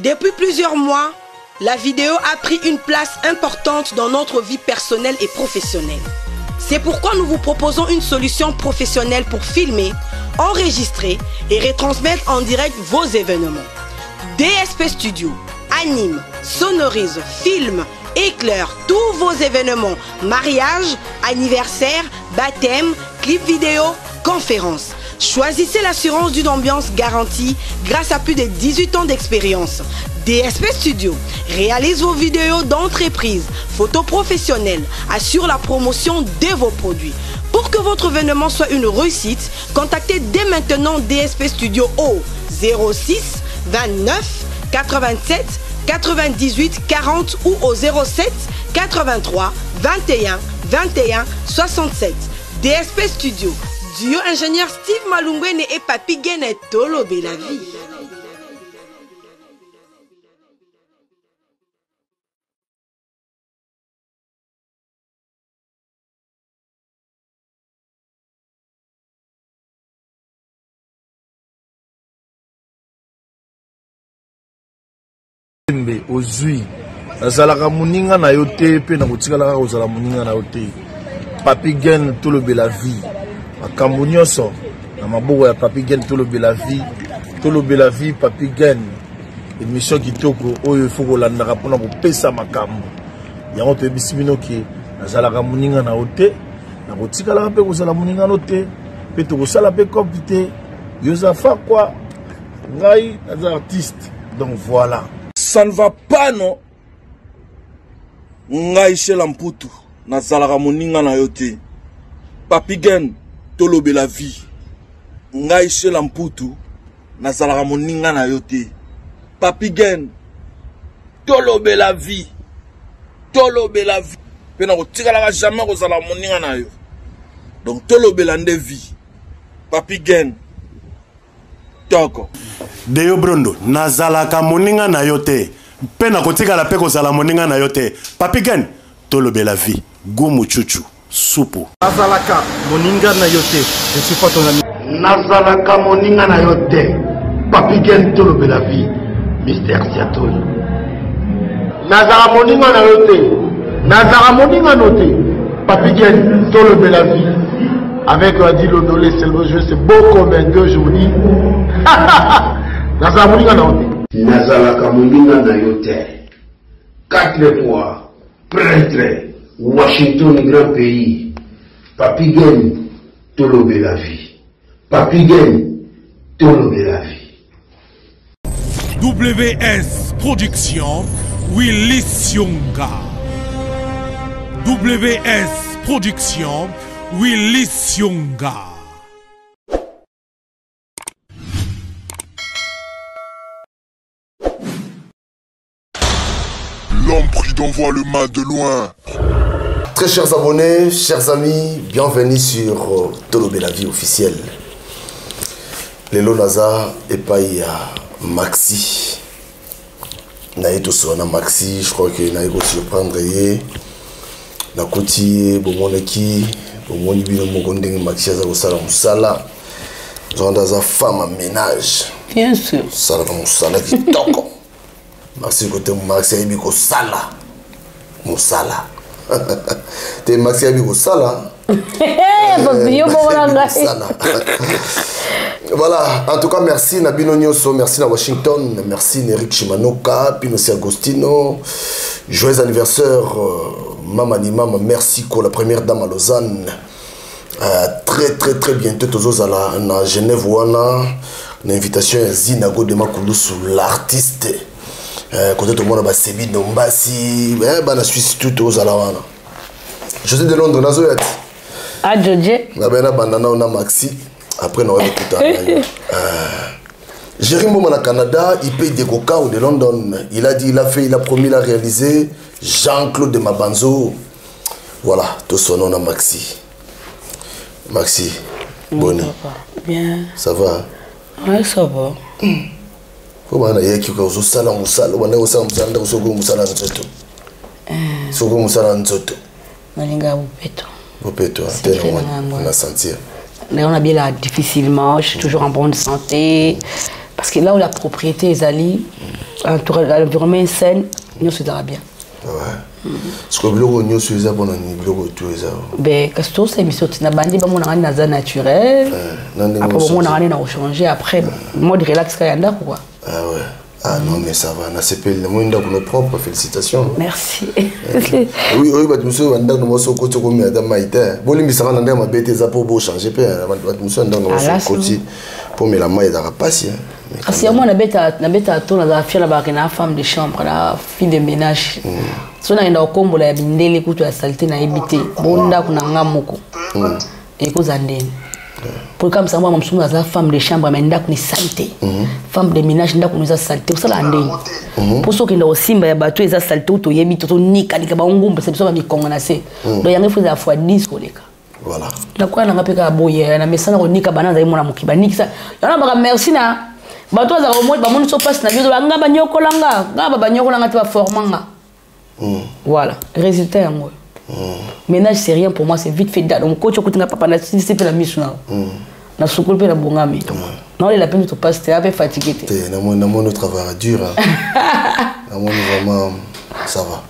Depuis plusieurs mois, la vidéo a pris une place importante dans notre vie personnelle et professionnelle. C'est pourquoi nous vous proposons une solution professionnelle pour filmer, enregistrer et retransmettre en direct vos événements. DSP Studio anime, sonorise, filme, éclaire tous vos événements, mariage, anniversaire, baptême, clip vidéo, conférences. Choisissez l'assurance d'une ambiance garantie grâce à plus de 18 ans d'expérience. DSP Studio réalise vos vidéos d'entreprise, photos professionnelles, assure la promotion de vos produits. Pour que votre événement soit une réussite, contactez dès maintenant DSP Studio au 06 29 87 98 40 ou au 07 83 21 21 67. DSP Studio. Duo ingénieur Steve Malungwene et Papi Gene Tolobe la vie. Ozui nazalaka muninga na yote pe na kotikalaka kozala muninga na yote. Papi Gene Tolobe la vie makambo nyonso na maboko ya Papi Gene Tolobe la vie Papi Gene émission kitoko oyo il faut kolandaka mpona kopesa makambo yango toyebisi bino ke nazalaka muninga na yote na kotikalaka mpe kozala muninga no te mpe tokosala mpe kopi te yozafa kwa ngai naza artiste donc voilà. Ça ne va pas non. Ngai Shela Mputu nazalaka moninga na yote. Papi Gene Tolobe la vie. Ngai Shela Mputu nazalaka moninga na yote. Papi Gene Tolobe la vie. Tolobe la vie. Pena ko tikalaka jamais kozala moninga na yo. Donc Tolobe la nde vie. Papi Gene Toko. Deyo Brondo, nazalaka moninga na yote. Pena kotika la pe kozala moninga na yote. Papi Gene Tolobe la vie. Gumu chuchu, supu. Nazalaka moninga na yote. Je suis pas ton ami. Nazalaka moninga na yote. Papi Gene Tolobe la vie. Mister Siatoli. Nazalaka moninga na yote. Nazalaka moninga note. Papi Gene Tolobe la vie. Avec Adi Londolé, c'est le jeu, c'est beau comme un gueux, je vous dis. Nazalaka moninga na yote. Nazalaka moninga na yote. 4 fois, prêtre, Washington, grand pays. Papi Gene Tolobe la vie. Papi Gene Tolobe la vie. WS Production, Willy Sionga. WS Production, Willy Sionga. L'homme pris d'envoi le mal de loin. Très chers abonnés, chers amis, bienvenue sur Tolobe la vie officielle. Lelo Naza et pas Maxi. Naïto Sona Maxi, je crois que Naïko surprendre yé. Na koti bomoneki, bomoni bino mokondeng Maxi aza kosala musala. Zondaza femme à ménage. Bien sûr. Sala musala kitoko. Maxi côté Maxi ayebi kosala. Musala. T'es Maxi ayebi kosala. Voilà, en tout cas, merci Nabino Nyoso, merci na Washington, merci Neric Chimanoka, Pinosi Agostino. Joyeux anniversaire, Mama ni Mama, merci pour la première dame à Lausanne. Très bientôt, tous à Genève, Wana, l'invitation est Zinago de Makulusu, l'artiste. Côté tout le monde a Sebi Nombasi, la Suisse, tout aux Alawana. Je suis de Londres, Nazoet. Ah, Djodje. Nabena Bandana, on a Maxi. Après, on va écouter. Jérémy Mouma au Canada, il paye des coca ou de London. Il a dit, il a fait, il a promis, il a réalisé. Jean-Claude de Mabanzo. Voilà, tout son nom à Maxi. Maxi, Bonnie. Bien. Ça va? Oui, ça va. Comment on a dit que vous avez un musala, vous avez un musala nzoto. Soko musala nzoto. Nalinga bupeto. Bupeto, on a senti. Là, on a bien là difficilement, je suis toujours en bonne santé. Parce que là où la propriété est allée, l'environnement sain, nous sera bien. Ouais. Ce que vous avez fait, c'est bon, ben casto c'est émission na bandi ba mona na za naturel après mona na changer après mode relax kayanda quoi. Ah ouais. Ah non mais ça va, na CPL le monde nos propres félicitations. Merci. Oui oui bah monsieur wanda no moso côté comme madame Maïté. Boli mi sanga na ma bête za pour changer pe monsieur wanda no moso côté pour me la maille da passer. Kasi moi na beta to na fia la ba na femme de chambre la fille de ménage. So na enda okombola ya bindele kutu ya saleté na ebité. Bonda kuna ngamoko. Et ko zandeni. Pour comme ça moi mon souma za femme de chambre mais nda kuna saleté. Femme de ménage nda kuna saleté. Pour ça la ndeni. Pour ceux qui ndo simba ya bato eza saleté to yebi to nika nika ba ngumba c'est ça mi kongana se. Do yangi fuza fois 10 koleka. Voilà. Na kwa na ngapeka boye na mesana ko nika banana za imona mukiba nikisa. Yana ba merci na bato za ko mo ba moni so passe na biso nga ba nyokolanga nga ba nyokolanga te ba formanga. Voilà, résultat est moi. Ménage c'est rien pour moi, c'est vite fait. Donc coach écoute nga papa na c'est la mission là. Na sukul pe na bongami. Non il a peine de passer, t'es un peu fatigué. Na mon travail dur. Na mon vraiment ça va.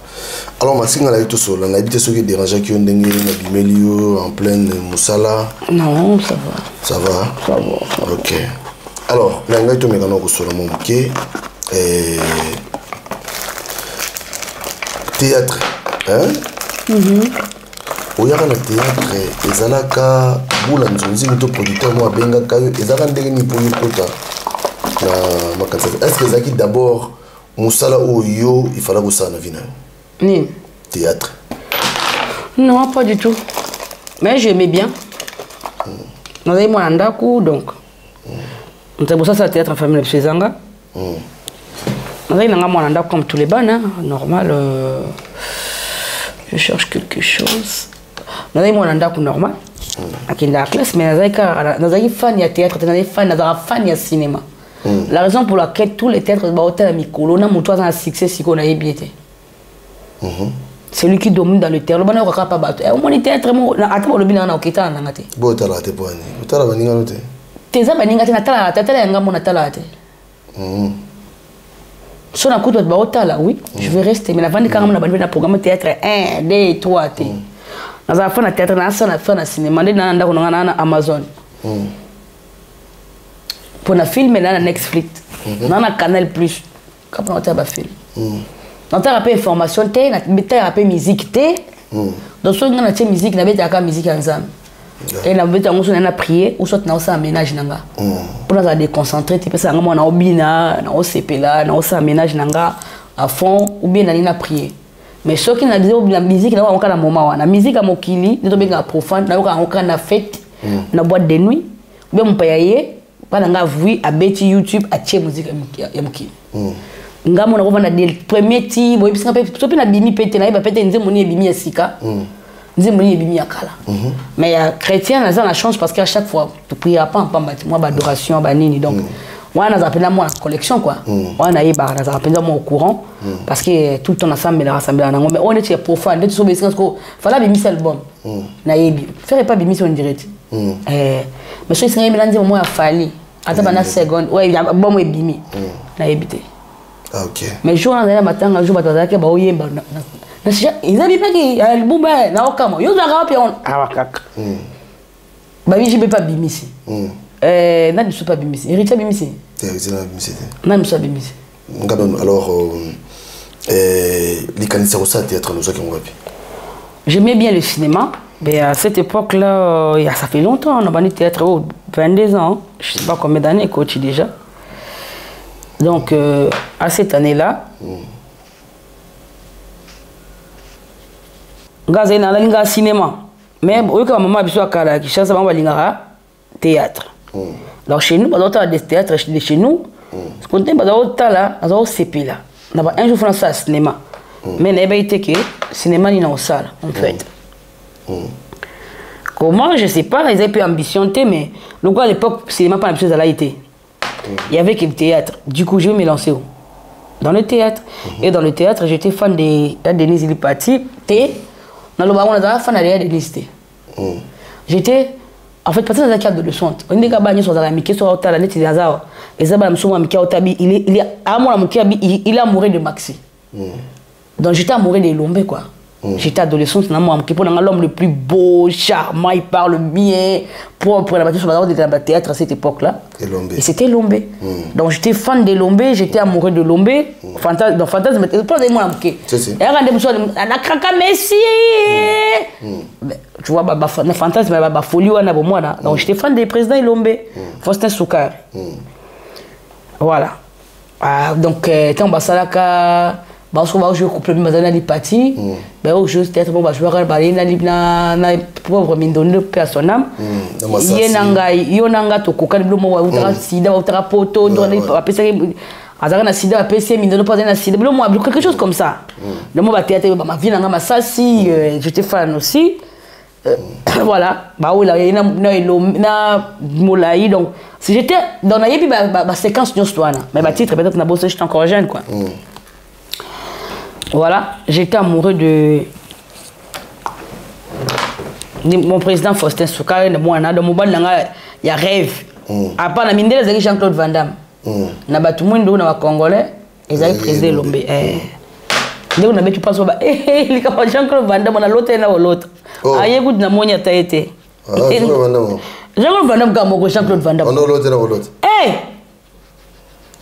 Alors Maxime a eu tout seul, on a habité ceux qui dérangeaient qui ont dengue na bimelio en pleine Moussala. Non, ça va. Ça va. Ça va. OK. Alors, là on a tout mécano ko sur mon bouquet et théâtre, hein? Oyaka na théâtre, ezalaka bula nzonzi to producteur mo abenga kayo, ezalaka ndenge ni pour yokota na makatsa. Est-ce que ezaki d'abord musala oyo il fallait que ça na vina? Ni théâtre. Non, pas du tout. Mais j'aimais bien. On avait moi ndaku donc. On t'a bossé ça théâtre en famille chez Zanga. On avait un ndaku comme tous les bancs, hein, normal. Je cherche quelque chose. On avait un ndaku normal. Avec la classe, mais on avait fan de théâtre, on avait fan de cinéma. La raison pour laquelle tous les théâtres sont hôtel à Mikolo, on a montré un succès si on a bien. C'est lui qui domine dans le théâtre. On a pas battu. On est théâtre, on a pas le bilan au Kéta en Angate. Bon, tu as la tête pour aller. Tu as la baningate. Tes amis n'ingate na tala, tala yanga mon tala te. Si on a coupé le tala, oui, je vais rester. Mais la vente quand on a banni na programme théâtre 1, 2, 3 te. Dans la fin de théâtre, na ça na fin de cinéma, na nda on a Amazon. Pour na film na Netflix. Na Canal Plus. Quand on a film. On a rappelé information te, on a rappelé musique te. Donc soit on a rappelé musique, on a rappelé musique ensemble. Et on a rappelé prier ou soit on a aussi aménagé nanga. Pour nous déconcentrer, tu peux ça on a obina, on a CP là, on a aussi aménagé nanga à fond ou bien on a prier. Mais ceux qui ont dit la musique, on a un moment, la musique à mokili, nous devons profane, nous avons une fête, na boîte de nuit, bien mon payaye, pas nanga vu à bêti YouTube à tché musique à mokili. Ngamo na kovanda des premier ti boy bisanga pe so pe na bimi pete na ba pete nze moni bimi esika nze moni bimi akala mais chrétien na la chance parce qu'à chaque fois tu pries pas en pamba moi ba adoration ba nini donc moi na zapela moi collection quoi moi na yeba na zapela moi au courant parce que tout le temps ensemble la rassembler na mais on est profane de so bisanga ko fala bimi album na yebi faire pas bimi sur direct mais so isanga mi nze moi afali ata bana seconde ouais bon moi bimi na yebite. Ah, ok. Mais jour en matin, un jour, je vais aller au Yemba. Ils avaient pas dit, bon, ben, na okamo. Yo, la rap, on. Ah, kak. Bah, oui, je ne peux pas bimisi. Non, je ne suis pas bimisi. Héritier bimisi. Héritier bimisi. Non, je ne suis pas bimisi. Alors, les candidats au théâtre, nous avons vu. J'aimais bien le cinéma. Mais à cette époque-là, ça fait longtemps, on a banni théâtre, 22 ans. Je ne sais pas combien d'années coach déjà. Donc, à cette année-là, j'ai un cinéma. Mais quand maman a à Kinshasa, on a théâtre. Alors, chez nous, on a des théâtres chez nous. Ce qu'on a, on a CP là. On a un jour fait un cinéma. Mais il n'y a pas été que le cinéma n'est pas en salle, en fait. Comment, je ne sais pas, ils avaient plus ambition, mais à l'époque, le cinéma n'a pas l'ambition de la été. Il y avait que le théâtre. Du coup, je me lançais dans le théâtre. Et dans le théâtre, j'étais fan de Denise Lipati. Dans le baron, on était fan de Denise. J'étais, en fait, parce que j'étais adolescente. On était capable de faire des choses, Et ça, il est amoureux de Maxi. Donc j'étais amoureux de Lombe, quoi. J'étais adolescente, pour l'homme le plus beau, charmant, il parle bien, pour la bâtisse sur la théâtre à cette époque-là. Et c'était Lombe. Donc j'étais fan de Lombe, j'étais amoureux de Lombe. Dans Fantasme, il pas de moi. Et regardez, Messi. Tu vois, Fantasme, il folie, donc j'étais fan des présidents Lombe. Faustin Soukar. Voilà. Donc, quand on a parce que je couple mazana li parti ben au juste peut-être bon je vais parler na pauvre mindonne personnel yonanga to kokani blomo wa utara sida wa utara poto ndone apesa azaka na sida apesa mindonne pas na sida blomo quelque chose comme ça le mot ba théâtre ba ma vie na masasi j'étais fan aussi voilà bah oui là na molai donc si j'étais dans la yebi ba séquence nyostwana mais ba titre peut-être na bosse j'étais encore jeune quoi. Voilà, j'étais amoureux de mon président Faustin Soukar, de moi, dans mon bal, il y a rêve. À part la mine de Jean-Claude Van Damme. Na ba tout le monde na Congolais, ils avaient président Lombe. Dès qu'on a tu passes les Jean-Claude Van Damme, on a l'autre et l'autre. Ah, écoute, na monia ta été. Jean-Claude Van Damme, comme Jean-Claude Van Damme. On a l'autre et l'autre. Eh!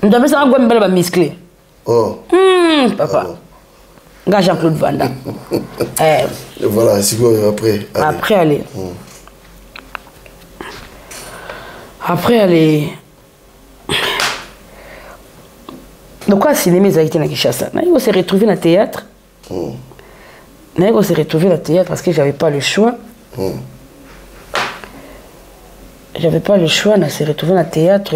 On doit faire un peu de musclé. Oh. Papa. Jean-Claude Van Damme. Voilà, c'est quoi après? Après, allez. Après, allez. Donc, quoi, cinéma, ils ont été dans Kinshasa. On s'est retrouvé dans le théâtre. On s'est retrouvé dans le théâtre parce que j'avais pas le choix. J'avais pas le choix, on s'est retrouvé dans le théâtre.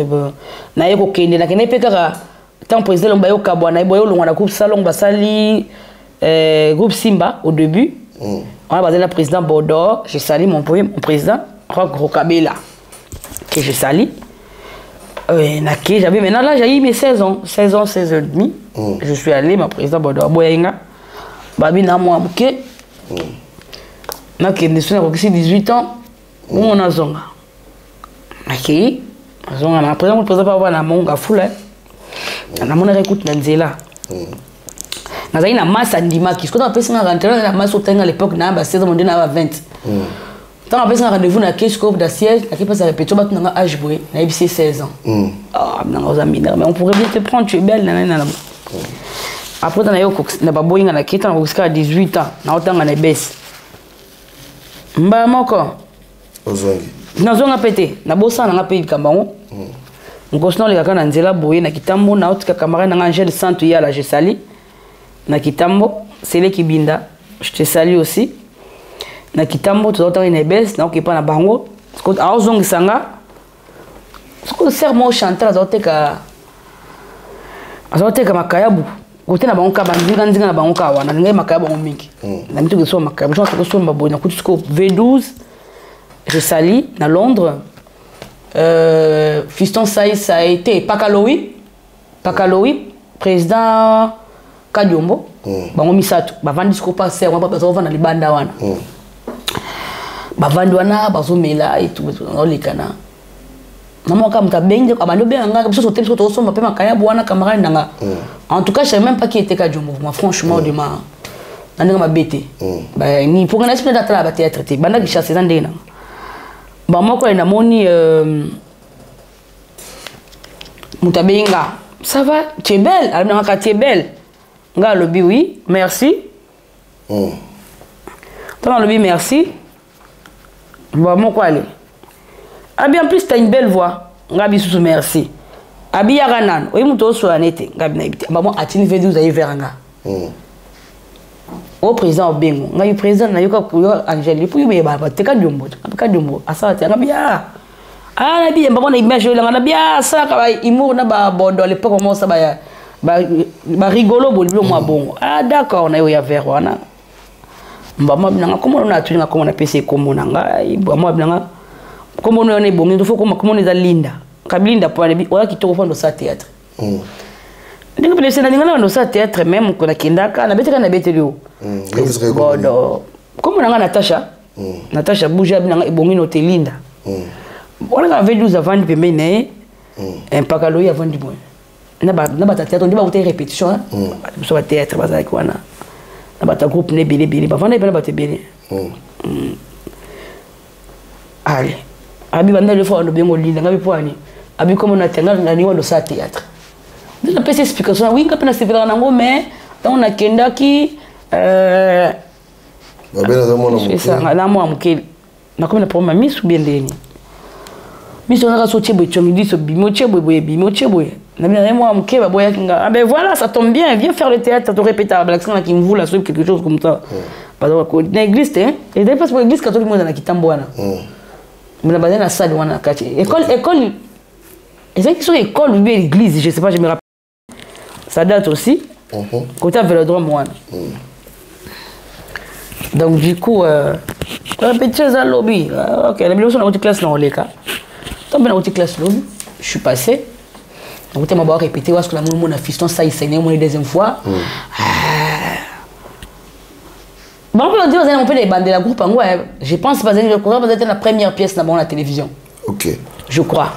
Tant président Lombayo Kabwana, on a groupe Salon Basali. Groupe Simba au début, on a basé le président Bordeaux, j'ai sali mon président Roch Rokabela que j'ai sali. J'avais maintenant là j'ai eu mes 16 ans et demi. Je suis allé mon président Bordeaux Boyenga babi na moi bouquet. Na que je suis 18 ans où on a zonga. OK, zonga na président pas voir na monga fula. Na mon écoute na nzela. Nazali na masse andima qui ce qu'on appelle ça rentrer na masse au temps à l'époque na ba 16 mondial na 20 tant appelle ça rendez-vous na caisse scope d'assiette qui passe à répéter ba na âge boy na 16 ans ah na aux amis mais on pourrait bien te prendre tu es belle na après na yo na ba boyinga na kita na jusqu'à 18 ans na otanga na baisse mba moko ozongi na zonga pété na bossa na pays kambango ngosno le kaka na nzela boye na kitambo na otika camarade na Angel Santo ya la je sali na kitambo c'est les kibinda je te salue aussi na kitambo tu dois une baisse na okipa na bango parce que azong sanga parce que serment chanteur azoteka makayabu côté na bango ka banzinga nzinga na bango ka wana ngai makayabu mingi na mitu so makayabu je pense que so mabona coup jusqu'au V12 je salue na Londres Fiston ça a été Pakaloui président Kadiombo bango misato bavandi siko passer on va pas na libanda wana bavandi wana bazomela et tout on lekana maman comme ta benge abando benga biso so temso to so mpe makaya bwana camarade nanga en tout cas je sais même pas qui était Kadiombo moi franchement de ma nanga mabete ba ni pour ngana sipenda tala ba théâtre te banda kishasa ndena ba moko ina moni mutabenga ça va tu es belle alors quand tu es belle nga lobby oui merci dans lobby merci bon mon quoi aller ah bien en plus tu as une belle voix nga bisu merci abi yaranan oui muto so anete nga binabite maman atini vedu vous avez veranga au président Obengo nga yu président na yoka ko Angel pour yube ba te Kadiombo asa te nga bia ah na bia maman na image yo na bia ça ka ba imo na ba bondo à l'époque comment ça ba rigolo boliblo moi bon ah d'accord na yo ya vers wana mbama binanga comment on a tulinga comment on a PC comment nanga mbama binanga comment on est bon il faut comment on est linda kablinda pour aller wala kitoko fando sa théâtre ndinga pele sena ndinga na sa théâtre même ko na kindaka na beteka na betelio bodo comment nanga Natasha bouja binanga ibongi no te linda wala ka vedu za vandi pembeni impact aloyi avant du moins na ba théâtre on dit ba outé répétition hein so ba théâtre ba za kwana na ba ta groupe ne bele ba vanda ba te bele allez abi banda le fois on bien ngolinda ngabi poani abi comme on a tenga na ni wando sa théâtre na pesa explication oui ngapena sevela nango mais on a kendaki ba bela za mona c'est ça na moi mukeli na comme na problème misu bien ndeni misu on a sorti bochongi dit so bimoche boye na bien moi mukeba boya kinga ah ben voilà ça tombe bien viens faire le théâtre tu répètes à l'accent là qui me voula sur quelque chose comme ça parce que na église hein et des fois pour l'église catholique moi na kitambwana mais na bazana salle wana kati école et c'est qui sont école ou bien église je sais pas je me rappelle ça date aussi côté Vélodrome moi donc du coup répétition à lobby ok la bilan sur la haute classe dans les cas donc dans la haute classe lobby je suis passé donc tu m'as répété parce que la mon fiston ça il saignait mon deuxième fois bon on peut dire on peut les bandes de la groupe en je pense pas que je crois peut-être la première pièce dans la télévision ok je crois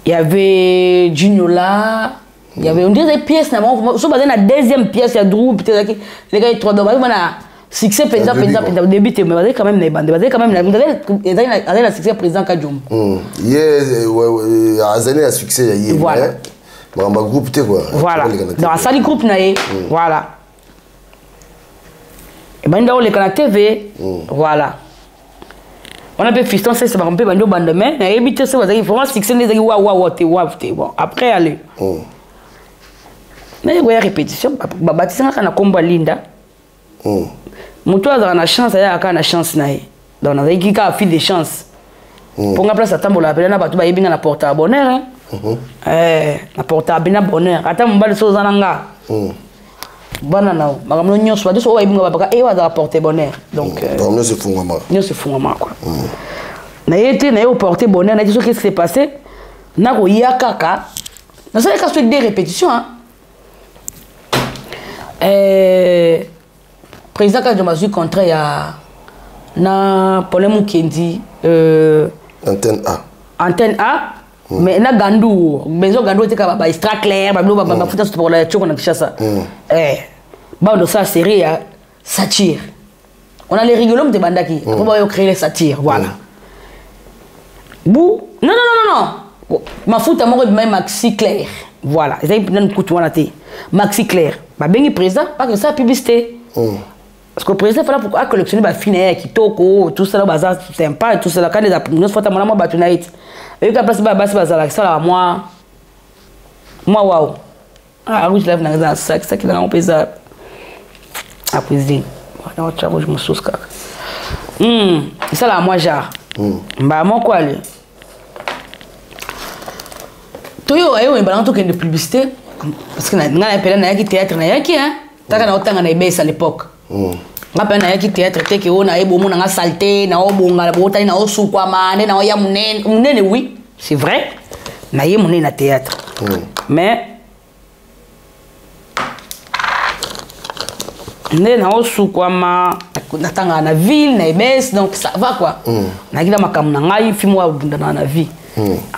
il y avait Juniola il y avait on dirait des pièces dans la deuxième pièce il y a groupe peut-être les gars ils trois donc voilà succès président au début mais vas quand même les bandes vas quand même la succès président Kadjum azane a succès il voilà ma groupe te quoi voilà dans ça les groupes naé voilà et ben dans les canaux TV voilà on a fait fiston ça va romper bando bande mais na éviter ça vas il faut succès les wa bon après aller mais il y a répétition bâtissement kana komba linda mutu azaka na chance ayaka na chance naye donc nazalaki kaka fil de chance mponga place atambola pele na bato bayebi nga na porte ya bonheur na porte ya bina bonheur ata mobali so oza na nga bana nao makambo nyonso bato so bayebi nga babaka eyo azaka porte bonheur donc nyonso efungwama quoi naye te naye oporte bonheur naye te so qu'est-ce qui s'est passé nakoya kaka nasalaka so des répétitions président quand je m'ai vu contre il y a na problème qui dit antenne A mais na Gandou besoin Gandou était comme extra clair ba futa pour la choko na Kinshasa ba on ça série satire on a les rigolos de bandaki on va créer les satires voilà bou non ma futa mo même Maxi Claire voilà ils avaient une coup wana té Maxi Claire ba bengi président pas que ça publicité parce que le président fallait pour collectionner ba fine kitoko tout ça là bazar sympa tout ça là quand les applications faut ta moi batunaït et quand passe ba bazar ça là moi waouh ah oui je lève dans ça qui là on peut ça à cuisine on t'a je me sauce kaka ça là moi genre bah moi quoi le toyo ayo en balanto que de publicité parce que na appelé na yaki théâtre na yaki hein taka na otanga na ibesa à l'époque ngapa na yaki théâtre te ke ona ebo mona nga salté na obonga la bota na osukwa mane na oya munene oui c'est vrai na ye munene na théâtre mais ne na osukwa ma natanga na ville na ibes donc ça va quoi na kila makamu na ngai film wa bunda na vie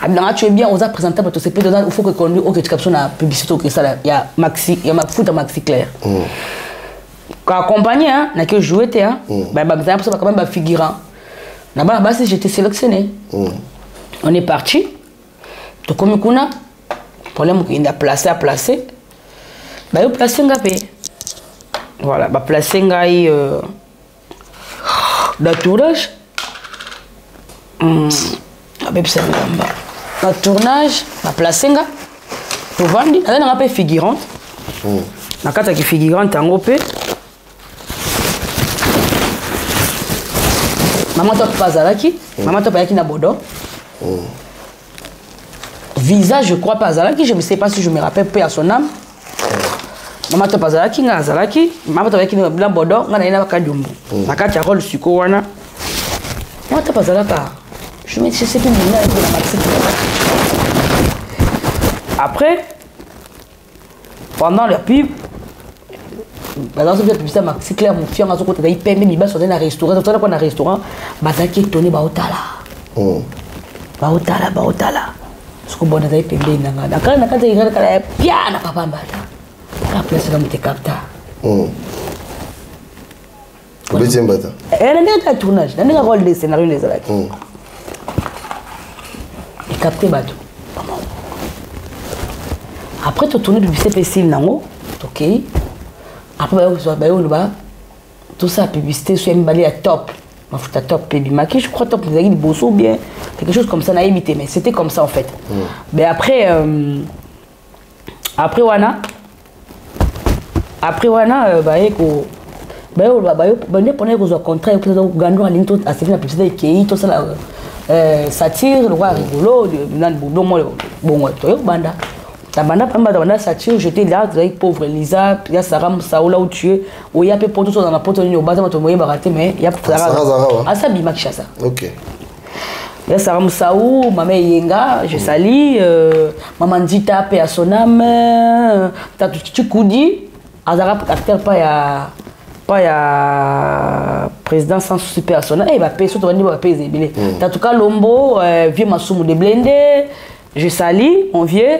dans tu es bien aux présentable tout c'est peut il faut que conduit au que tu captions la publicité que ça il y a Maxi il y a ma foot Maxi Claire quand accompagné hein n'a que jouer té hein bah ça quand même figurant là-bas si j'étais sélectionné on est parti to comme kuna problème qu'il a placé à placer bah il placer ngapé voilà bah placer ngai d'entourage le tournage, la placenga, pour vendre, elle n'a pas figurante. La carte qui figurante en OP. Maman top pas Zalaki, maman top avec na bodo. Visage, je crois pas Zalaki, je ne sais pas si je me rappelle peu à son âme. Maman top pas Zalaki, na Zalaki, maman top avec na bodo, na ina bakadumbu. La carte a rôle suko wana. Maman top pas Zalaka. Je me sais plus de la Maxi Claire. Après, pendant la pub, dans cette publicité Maxi Claire, mon fils, il paie même il va sur un restaurant, dans un restaurant, il est étonné, il baotala soko bona zai pembeni nanga nakala nakata ikala kala pia na kapambata ka place comme te capta Betiembata nanga tournage nanga rôle de scénario les alaki et capter bato après tu tourner publicité facile nango OK après ba tout ça publicité sur mbali à top ma fouta top baby maki je crois top vous avez dit bosso bien quelque chose comme ça n'a imité mais c'était comme ça en fait mais après wana baeko ne prenez que contrat pour gagner en ligne tout à la publicité qui tout ça satire le roi rigolo nan bon to banda la banda satire j'étais là avec pauvre Lisa il y a Sarah Saoula où tu es où il y a peu pour tout ça dans la porte au bas tu moyen baraté mais il y a Sarah ça bima ça OK il y a Sarah Saou maman Yenga je salue maman Dita paix à son âme tu coudi azara acteur pas ya président sans super personnel il va payer surtout on va payer zébélé en tout cas Lombo vieux Masumu de Blende je salue mon vieux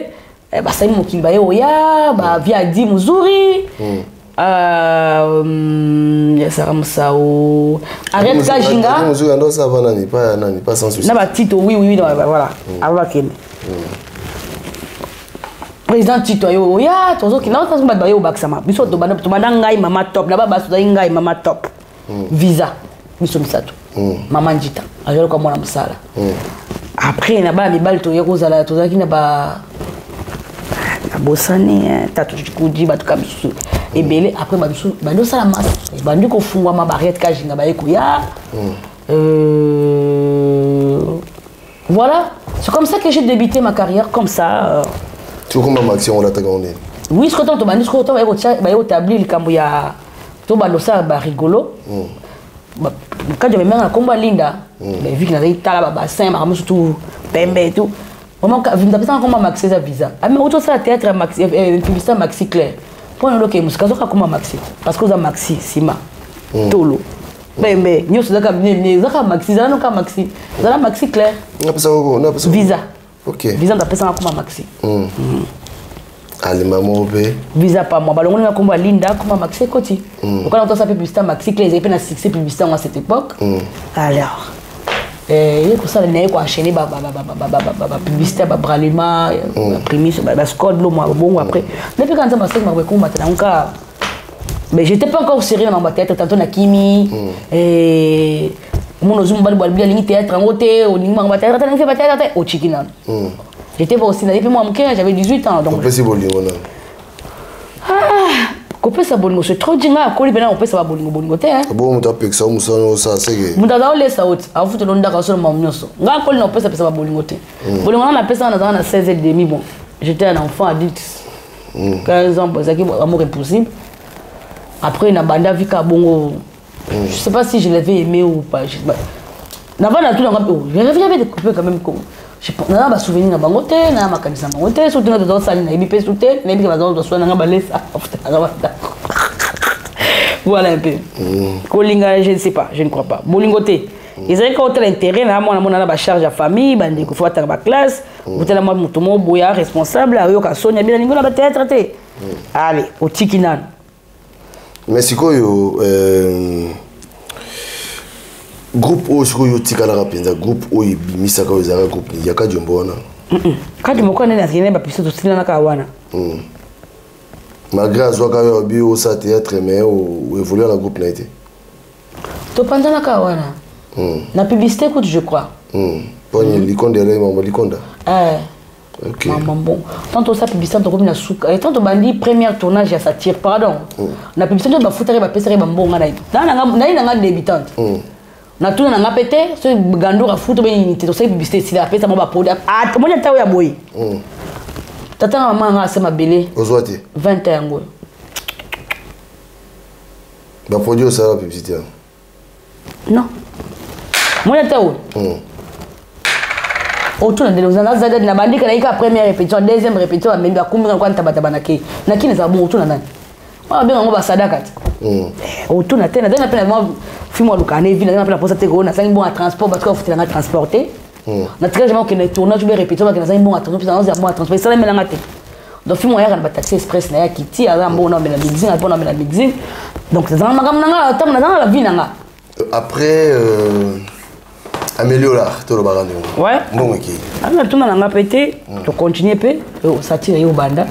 bah ça mon qu'il va oya bah via di Muzuri ya Sarah Msao arrête Kajinga Muzuri ndo ça va nani pas sans souci na ba Tito oui voilà ava kene président Tito yo ya tozo ki na tozo ba yo baksama biso to bana ngai mama top na ba baso ngai mama top visa biso misato mama njita ajalo kwa mwana msala après na ba mibali to yeko zala to zaki na ba bosani tatu kudi ba to kabisu ebele après ba biso ba ndo sala mas ba ndiko fungwa ma barrière Kajinga ba yeko ya voilà c'est comme ça que j'ai débuté ma carrière comme ça tu comment Maxi on l'a tagandé oui ce que tu m'as dit ce que tu vas établir le cambo ya to ba dosa ba rigolo quand je me mets en combat Linda mais vu qu'il a été là ba bassin ma surtout pembe et tout vraiment vu que ça comment Maxi ça visa ah mais auto ça théâtre Maxi publicité Maxi Claire pour nous que musique ça comment Maxi parce que ça Maxi Sima Tolo mais nous ça comme ça Maxi ça non comme Maxi ça Maxi Claire visa OK visa d'après ça comment Maxi allez maman bé visa pas moi balongo na komba Linda comment Maxi Koti quand on ça publicité Maxi Claire ils avaient un succès publicitaire à cette époque alors il faut ça les quoi enchaîner ba publicité ba bralima prémisse ba score lo moi bon après depuis quand ça m'a fait ma komba tanka mais j'étais pas encore sérieux dans ma tête tantôt na Kimi et mon ozum bal bal bien ligne théâtre en côté au ligne ma théâtre on fait pas théâtre au Chikinan j'étais pas aussi depuis moi j'avais 18 ans donc c'est bolingo là Couper sa bolingo c'est trop dinga ko libena on peut sa bolingo te hein bon muta peksa musano ça c'est que muta da ole sa out afu to londa ka so ma mnyoso nga ko na pesa bolingo te bolingo na pesa na 16 et demi bon j'étais un enfant adulte 15 ans parce que amour impossible après na banda vika bongo je sais pas si je l'avais aimé ou pas je sais pas d'abord na tout na j'avais découpé quand même je na ba souvenir na bango te na makanisa bango te surtout na do sali na ibipe souté na ibipe bazo do sona nga balesa voilà un peu kolinga je ne sais pas je ne crois pas bolingoté ils avaient quand intérêt na moi na ba charge à famille ba ndiko faut ta ba classe botela moi mutumo boya responsable ayo ka sonya bien ningo na ba théâtre te allez au Chikinan mais sikoyo groupe o sikoyo tikala rapenza groupe o ibimisa ka ezaka groupe ya ka Jombo wana ka Jombo ko nene asine ba piso to sina na ka wana malgré azwa ka yo bi o sa théâtre mais o évoluer dans groupe na été to panda na ka wana na publicité écoute je crois poni likonde le mama likonda OK maman bon tant ça publicité to comme na suka et tant to bandi première tournage ya satire pardon na publicité ba futere ba pesere ba mbonga na nga débutante na tuna na ngapete so gando ka futo ben unité to ça publicité si la pesa mo ba produit ah mo nta ya boy tata maman nga sema belé ozwati 21 ngo ba produit ça la publicité non mo nta o autour de nous na bandika na ika première répétition deuxième répétition mais ba kumira kwa ntabata na kini za bon autour na nani wa bien ngo ba sadaka autour na tena pena film wa lukane vile na pena posa te go na sangi bon à transport parce que faut te transporter na tika jamais que tournage ou bien répétition que na bon attention puis ça bon attention ça même na te donc film moyen na taxi express na ya kiti ala bon na la mixing na bon na la mixing donc ça na ngam na tam na la vie na après améliorer tout le bagage ouais bon ok alors tout na nga pété to continuer pe ça tire yo banda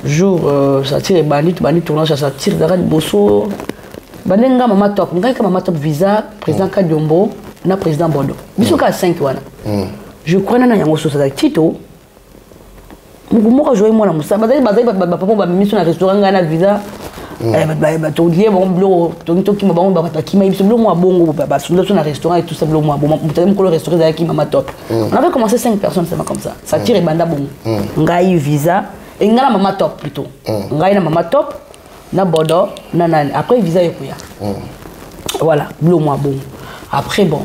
jour ça tire bandit tournage ça tire dara bosso bandenga mama top ngai ka mama top visa président Kadiombo na président Bodo biso ka 5 wana je crois na yango so ça tito mugumo jouer moi na musa bazali papa ba miso na restaurant ngana visa ba to lié bon blo to ki mabongo ba ta ki ma biso blo moi bongo ba sunda so na restaurant et tout ça blo moi bon peut-être ko le restaurant za ki mama top on avait commencé 5 personnes c'est comme ça tire banda bon ngai visa et ngala mama top plutôt ngai na mama top na Bodo na nani après visa yokuya voilà blo moi bon après bon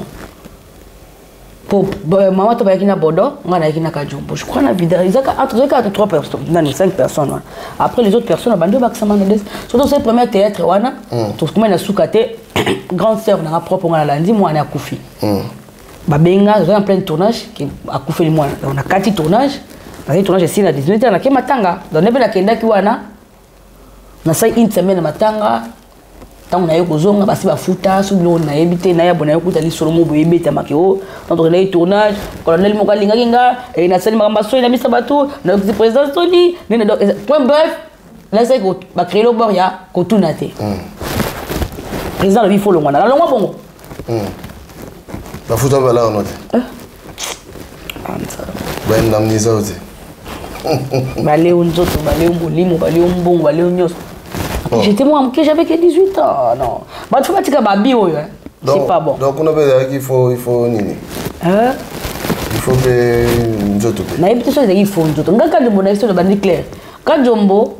pour maman to ba na Bodo ngana na Kadiombo je crois na vidéo izaka entre 3 personnes nani 5 personnes après les autres personnes bando bakama na des surtout c'est premier théâtre wana to kuma na sukate grande sœur na propre ngana landi moi na akufi babenga en plein tournage qui akufi moi on a 4 tournages na tournage ici na 18 ans na kematanga donc nebe la kenda ki wana na sai une semaine matanga tant na yoko zonga basi bafuta sublo na yebite na yabona yokuta li solo mo boyebeta makeo tant on a tournage colonel mokalinga kinga et na sali makamba so ina misa batu na président Tony nene donc point bref là c'est ko ba créer le boria ko tunate président le bifo longwana la longwa bongo bafuta bala onote ba ndamniza ote balé nzoto balé molimo balé mbongo balé nyos. J'étais moi que j'avais que 18 ans non. Bah tu vois tu as bio c'est pas bon. Donc on a qu'il faut nini. Il faut que nzoto. Na ibite so il faut nzoto. Ngaka Kadiombo na histoire de bandi clair. Kadiombo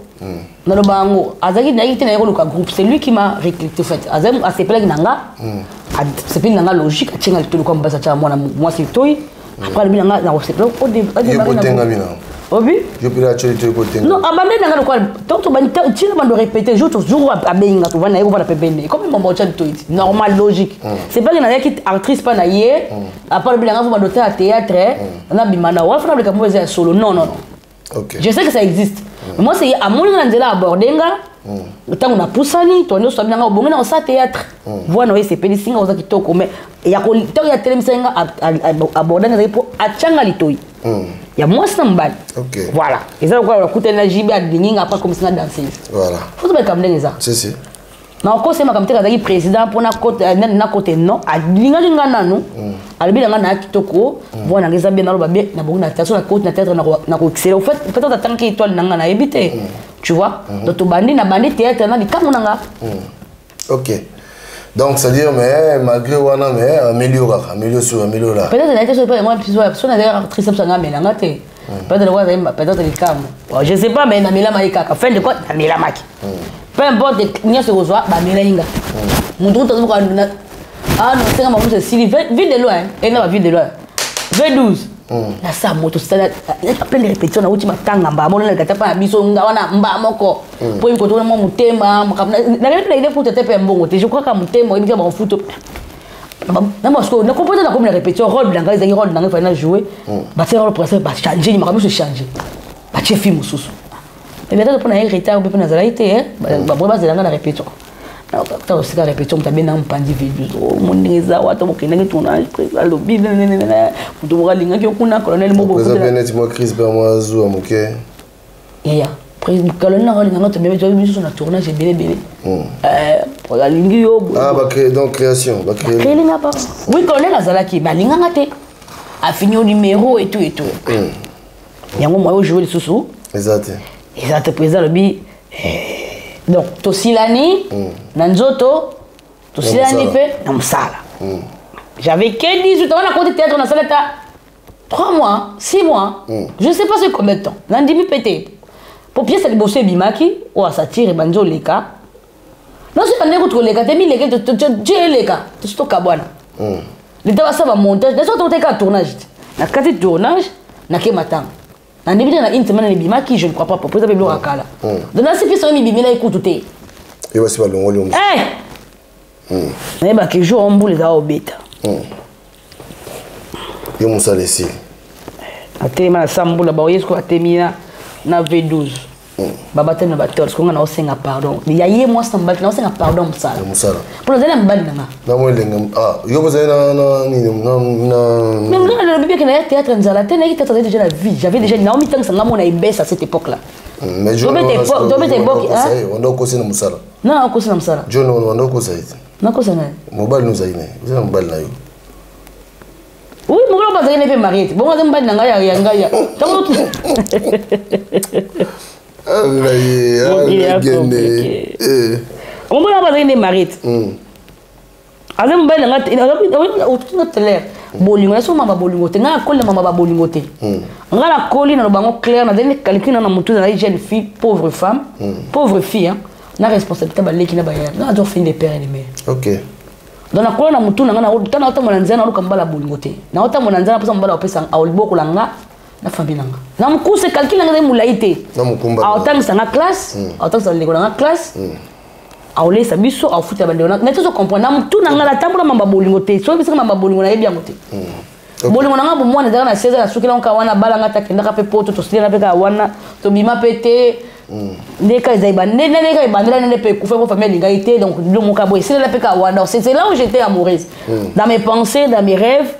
na lobango azaki na yite na yoko le groupe c'est lui qui m'a recruté en fait. Azam a s'appelé nanga. C'est pas nanga logique a tchenga tout comme basa cha moi c'est toi. Après le nanga na c'est au début. Obi je peux la tuer côté non abandonner dans quoi tant to bani tira bando répéter jour à benga to vana yoko vana pepende comme mon bocha to it normal logique c'est pas que na qui actrice pas na yé à part bilanga faut bando théâtre na bimana wa fera le composer solo non OK je sais que ça existe mais moi c'est à mon nzela abordenga tant on a poussani to no so bilanga obonga na sa théâtre voilà c'est peli singa oza kitoko mais ya ko to ya telemsenga abordenga pour achanga litoi ya moi c'est mbali OK voilà et ça quoi écouter na jibe adinga après comme ça danser voilà faut pas comme ça si na ko sema comme teka président pour na côté non adinga linga nanu albi linga na kitoko voilà ngeza bien na bien na bongo na station na côté na théâtre na ko exceller au fait peut-être tant que étoile nanga na éviter tu vois donc to bandi na bandi théâtre na likamu nanga OK donc c'est à dire mais malgré wana mais améliorer peut-être la été pas moi plus personne d'ailleurs très simple ça ngamela te peut-être les cam je sais pas mais na mela maika fin de quoi na mela maki peu importe nya se reçoit ba mela inga mundu to ko na ah non c'est comme c'est si vite de loin et na vite de loin V12 na sa moto c'est appelle les répétitions na ultima tanga mba mona na katapa na biso nga wana mba moko po ko to mo mutema na ile ile pour te pe mbongo te je crois que mutema il va foot na parce que na composer na comme la répétition rôle dans les rôle dans il jouer ba faire le procès ba changer ni makamu se changer ba che film susu et bien pour na retard ou na zalaité ba boba c'est dans la répétition ta aussi la répétition tu bien en pandi vidéo mon neza wato mokene tournage président lobby tu vois linga ki kuna colonel mobo président Benet moi Chris Bermoazou amoké ya président colonel linga to bébé tu sur na tournage belé pour la lingi yo ba créer donc création ba créer linga pas oui colonel azalaki ba linga ngate a fini au numéro et tout yango moi jouer les sous exact président lobby donc tosilani na nzoto tosilani pe na musala j'avais que 18 ans on a côté théâtre on a salata 3 mois 6 mois je sais pas c'est combien de temps nandimi pété pour pièce de bosser bimaki ou à satire banzo leka non c'est pas n'importe leka te mi leka tu leka tu stoka bwana l'état ça va montage d'ailleurs on était tournage na kati tournage na ke matang na ndibita na une semaine bimaki je ne crois pas pour ça biblo akala donc na sifi so mi bimela écoute te et voici pas longo longo mais ba que jour on boule za obeta Yo Moussa Lessi. Atema na Sambula ba yesko atemina na V12. Baba tena bateur parce qu'on a aussi un pardon. Il y a hier moi ça me bat na aussi un pardon Moussa. Moussa. Pour nous aller me battre na. Na mo lenga yo vous avez na Mais le bébé qui na théâtre nzala tena qui théâtre déjà la vie. J'avais déjà Naomi Tang sanga mon baisse à cette époque-là. Mais je on doit causer na Moussa. Non, on cause na Moussa. Je on doit causer. Non cause na. Mobile nous aine. Vous avez mobile na yo. Oui, mon grand bazar n'est pas marié. Bon, on va na ngaya ngaya. On va avoir des mariés. Avec mon bel bolingo so mama bolingo te nga kolle mama bolingo te nga la colline na bango clair na dene calcul na mutu na jeune fille pauvre femme pauvre fille hein na responsabilité ba leki na ba ya nga do fin de père et de mère. OK. Donc na kolla na mutu na nga na tana ota mona nzana luka mbala bolingo te na ota mona nzana pesa mbala opesa awuliboko la nga na famille nanga na mukuse calcul na nga mulaite na mukumba awotangisa nga classe awotangisa leko na nga classe awolesa biso afuta bande na neto comprendre na mutu na nga la tambola mamba bolingo te so bisaka mamba bolingo na yebi yango te bolingo na nga bo mwana ndaka na 16 na sukila nka wana bala nga takenda ka pe poto to sila pe ka wana to bima pete ndeka zaiba nene ka bandela nene pe kufa ko famille linga ite donc le moka boy sila pe ka wana c'est là où j'étais amoureuse dans mes pensées dans mes rêves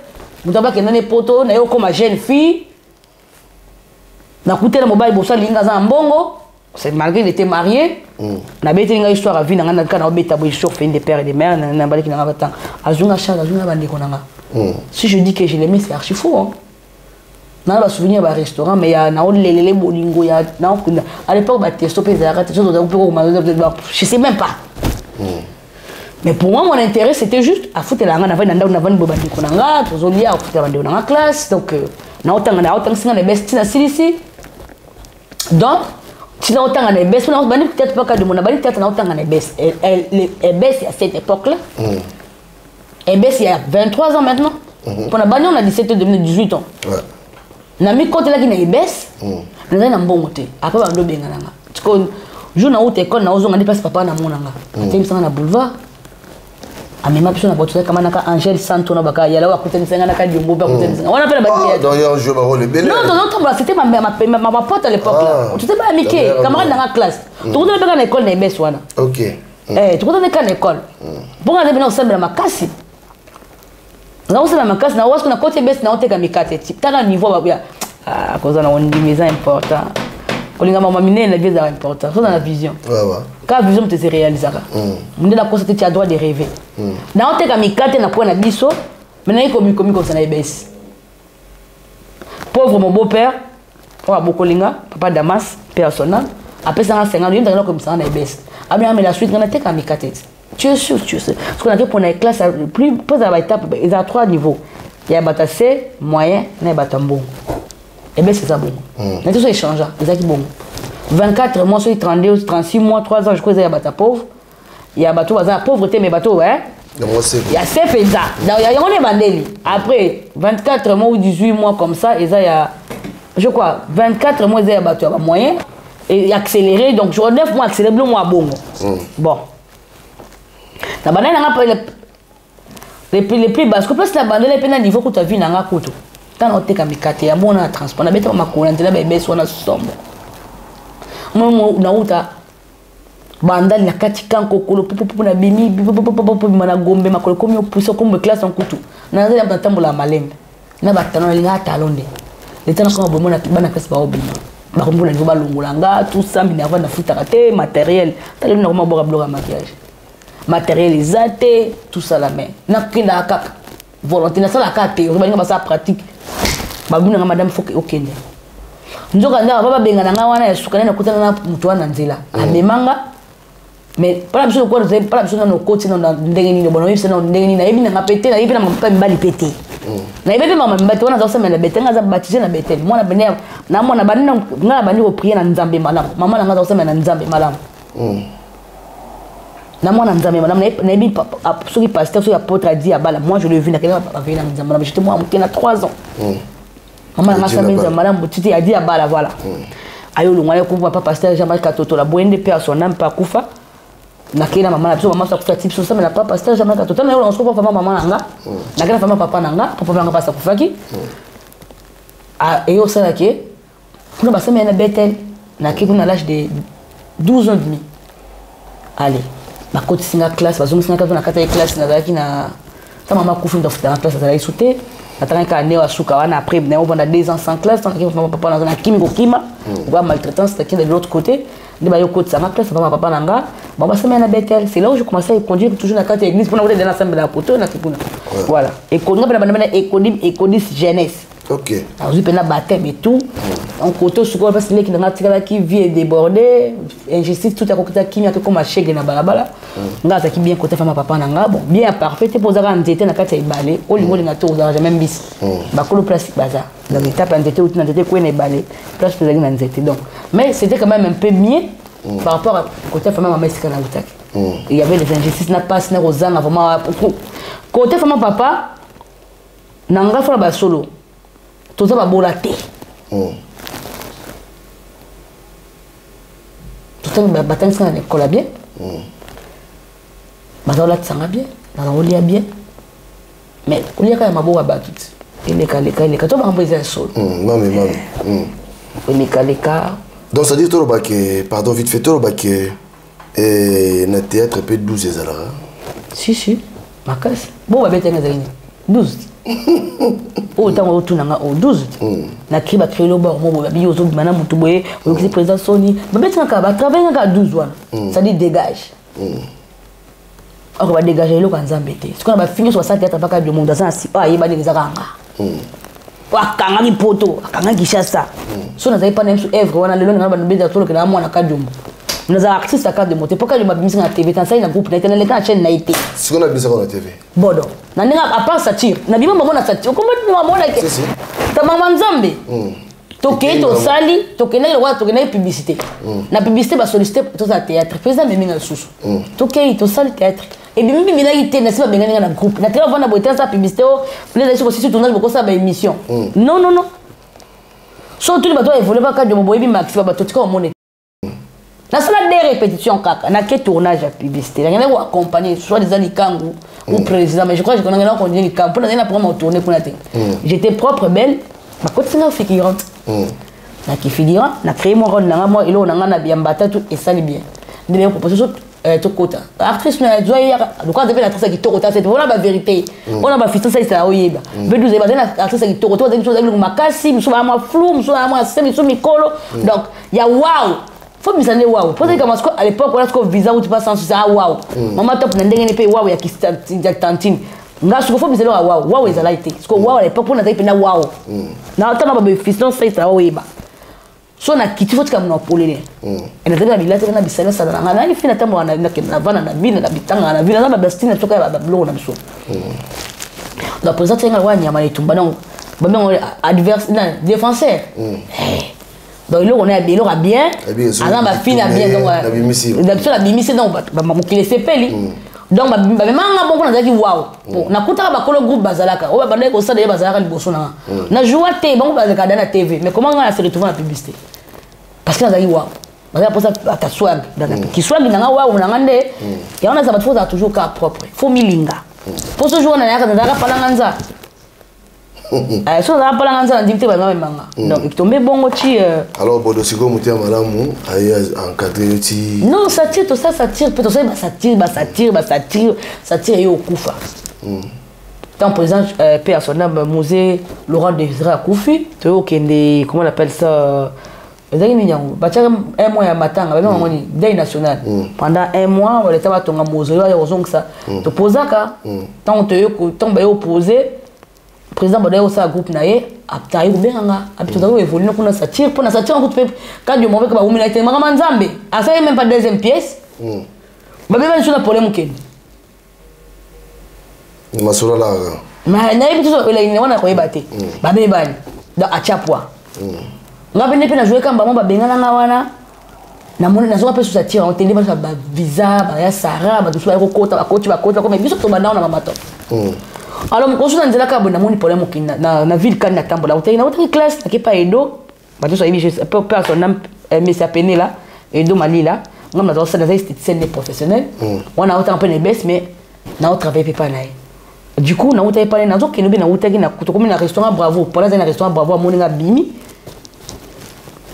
mutaba kenda ne poto na yo comme jeune fille na kutela mobile bosa linga za mbongo. C'est malgré qu'il était marié, on a bêté une histoire à vie, on a bêté sur fin des pères et des mères, on a bêté dans temps. Azunga Charles, Azunga Bande Konanga. Si je dis que je l'aimais, c'est archi faux. On a pas souvenir d'un restaurant, mais il y a les bolingo, il y a à l'époque, il y a stoppé des arrêts, je sais même pas. Mais pour moi, mon intérêt, c'était juste à foutre la rana, on a une Bande Konanga, on a foutre la Bande dans la classe, donc on a autant de besties ici. Donc, si on a un baisse, on a peut-être pas de mon abali, peut-être on a un baisse. Elle baisse à cette époque-là. Elle baisse il y a 23 ans maintenant. Pour la bannière, on a 17 ans, 18 ans. On a mis côté là qui n'a baisse. On a un bon côté. Après, on a un bien. Parce que je n'ai pas école, on a dépassé papa dans mon anga. On a un boulevard. A même personne n'a pas tout comme naka Angèle Santo na baka yala wa kuteni senga naka Diombo ba kuteni senga. On appelle la bannière. Dans un jeu ba le belé. Non, c'était ma pote à l'époque là. Tu sais pas Mickey, camarade dans la classe. Tu connais pas l'école na bes wana. OK. Tu connais pas l'école. Bon on a bien ensemble la makasi. Na aussi la makasi na wasko na côté bes na oteka mikate. Tala niveau ba ya. Ah cause na on dit mais important. Olinga mama mine na vie important. Ça dans la vision. Ouais. Quand la vision te se réalisera. On dit la cause tu as droit de rêver. Na oteka mikate na kwa na biso, mais na iko mikomi comme ça na bes. Pauvre mon beau-père, Bokolinga, papa Damas, personnel, après ça, 50 ans, il y a comme ça, on est baisse. Après, la suite, on a été comme tu es sûr. Ce qu'on a fait pour les classes, plus à l'étape, il y a 3 niveaux. Il y a bata C, moyen, il y a bata bon. Et bien, c'est ça bon. Mais tout ça, il change. C'est ça qui est bon. 24 mois, 32, 36 mois, 3 ans, je crois qu'il y a bata pauvre. Il y a bateau, pauvreté, mais bateau, hein. Il y a ces faits. Il y a un bandeli. Après 24 mois ou 18 mois comme ça, il y a, je crois, 24 mois, il y a bateau moyen et accéléré. Donc, sur 9 mois, accéléré, le mois bon. Bon. La bandelle les plus bas. Parce que la bandelle est à niveau que tu as vu dans la couteau. Quand on est comme il y a un transport. On a besoin de ma courante, on a besoin de sombre. Moi, on a bandali na kati kanko kolo popo na bimi popo na gombe makolo komi opuso comme classe en kutu na nzela na tambola malembe na batano linga talonde letana ko bomo na bana classe ba obima ba kombola ngo balungulanga tout ça mina va na futa raté matériel tali na ko boka bloga maquillage matériel izate tout ça la main na kinda kaka volonté na sala ka théorie ba nga sa pratique ba buna nga madame faut okende nzoka nda baba benga na nga wana ya sukana na kutana na mutu wana nzela amemanga. Mais pas la besoin de quoi, pas la besoin de nos côtés, dans des bonhommes, c'est dans des nina, et bien on a pété, et bien on a pas une balle pété. Na ibe mama mbati wana zosa mena bete ngaza baptiser na bete. Mwana bene na mwana bani na bani ko prier na nzambe malamu. Mama na ngaza zosa mena nzambe malamu. Na mwana nzambe malamu na ibi soki pasteur soki apôtre a dit à bala. Moi je l'ai vu na kena pa venir na nzambe malamu. J'étais moi mukena 3 ans. Mama na ngaza mena malamu titi a dit à bala voilà. Ayo lungwa ko papa pasteur Jean-Marc Katoto la boende pe a son âme pa kufa. nakena maman la biso maman ça kufa type ça mais la papa stage jamais ka total na on se comprend maman nanga nakena fama papa nanga papa nanga pasa kufaki ah et au ça là qui kuna ba sema na betel nakeki na l'âge de 12 ans et demi allez ma côté singa classe bazo singa ka na kata classe na zaki na ta maman kufa ndo futa na classe za sauter atanga ka neo asuka wana après na on a 2 ans sans classe tant que maman papa na kimiko kima ou maltraitance qui de l'autre côté de ba yo côté ça ma classe papa nanga bon bah ça m'a betel c'est là où je commençais à conduire toujours dans la église pour aller dans l'ensemble de la poto na kipuna voilà et qu'on a ben économie jeunesse ok alors je peux na baptême et tout en côté sur quoi parce que les qui dans tika qui vient déborder injustice tout à côté qui m'a comme chèque na balabala ngaza qui bien côté femme papa nanga bon bien parfait te poser en tête na kati balé au limon na to za même bis ba kolo place baza dans l'étape en tête ou na tête quoi na balé place pour aller na tête donc mais c'était quand même un peu mieux par rapport à côté femme maman c'est kana utaki il y avait des injustices na passe na rozanga vraiment côté femme papa nanga fera ba solo tout ça va bolater tout ça va battre ça na école bien bazola tsanga bien bazolia bien mais kulia kama maboga batut ile kale to ba mboza solo mami ile kale donc ça dit tout le que pardon vite fait tout le que na théâtre peut 12 ezalaka si makasi bon ba betenga zaini 12 autant au tunanga au 12 na kriba krelo ba mo ba biyo zo bimana mutu boye o ki président Sony ba betenga ka ba travailler ka 12 wana ça dit dégage on va dégager le kanzambe te ce qu'on va finir 60 théâtre pas de monde ça si ah yeba des aranga wakanga ni poto akanga kishasa so na zaipa na msu evre wana lelo ngaba nobeza tolo kana mwana kadumbu mnaza artiste akade mote poka le mabimisi na TV tansa ina groupe na tena le kana chaîne na ite siko na bisa na TV bodo na ninga apart satire na bima mbona satire komba ni mbona ke tamama nzambe toke to sali toke na ile toke na publicité na publicité ba solliciter to sa théâtre président mais minga susu toke to sali théâtre et bien même mina ite na siba benga na groupe na télé vana boiter sa publicité les gens aussi tournage beaucoup ça ba émission non so tout le bateau évolue pas ka de moboyebi maxi ba totika au monde na sala des répétitions kaka na ke tournage à publicité na ngena ko accompagner soit des alikangu ou président mais je crois que on a continué likangu pour na pour tourner pour la télé j'étais propre belle ma côté singa figurante na ki figurant na créé mon rôle na moi et là na bien battu tout et ça bien de les propositions to kota actrice na joya donc quand devait actrice qui to kota c'est voilà la vérité on a ba fitsa ça ça oyeba veut dire ba na actrice qui to kota donc chose makasi msuba ma flou msuba ma semi so mikolo donc il y a wow faut misane wow pour dire que à l'époque on a ce visa où tu passes sans ça wow maman top na ndenge ne pe wow ya kistantine nga siko faut misane wow ezala été parce que wow à l'époque on a tape na wow na tana ba fiston ça oyeba so na kiti foti kama na polele ena tena bilate na bisala sana na nani fina tamu na vana na vina na bitanga na vina na bastina toka ba blongo na biso la présidente nga wa nyama itumba donc ba mengo adverse na défenseur donc il on est bien ala ba fina bien donc la bimisi donc ba mokile sepeli donc ba manga bongo na zaki wow na kuta ba kolo groupe bazalaka o ba bande ko sada bazalaka liboso na joie te bongo bazalaka na TV mais comment on a se retrouver la publicité parce que na zaki wow bazalaka pour ça ta swag qui swag na wow na ngande ya on a ça ba faut toujours cas propre faut milinga pour ce jour na yaka na palanga nza so na palanga nza ndimte ba manga donc tomber bongo chi alors bodo siko mutia malamu ayi encadrer ti non ça tire tout ça peut ça tire yo kufa tant par exemple personnel musée Laurent Désiré Akoufi to kende comment on appelle ça ezaki ni yango bachaka un mois ya matanga ba ngoni day national pendant un mois on était batonga mausolée ya ozongisa to posaka tant te yo tant ba yo poser président Badoyo sa groupe naé aptayi kubenganga apitoza ko évoluer kuna satire pour na satire en groupe quand du mauvais que ba umina ite mama nzambe asa même pas deuxième pièce ba beba sur la problème ken masura la ma na yebi to ile ni wana ko yebate ba beba ni da achapwa ngabe ne pe na jouer kamba ba bengana nga wana na mona na zo pe sur satire on tende ba visa ba ya Sara ba to so ko kota ba coach comme biso to ba na mama to alors on se dans la cabo na moni problème na ville kan na tambola na autre classe na kepa edo ba to so ibi personne mais ça peine là edo malila ngam na ça des esthéticiens professionnels on a autant peu de baisse mais na au travail pas naï du coup na au travail pas na zo kenobi na utaki na kutokomi na restaurant Bravo pour là na restaurant Bravo moninga bimi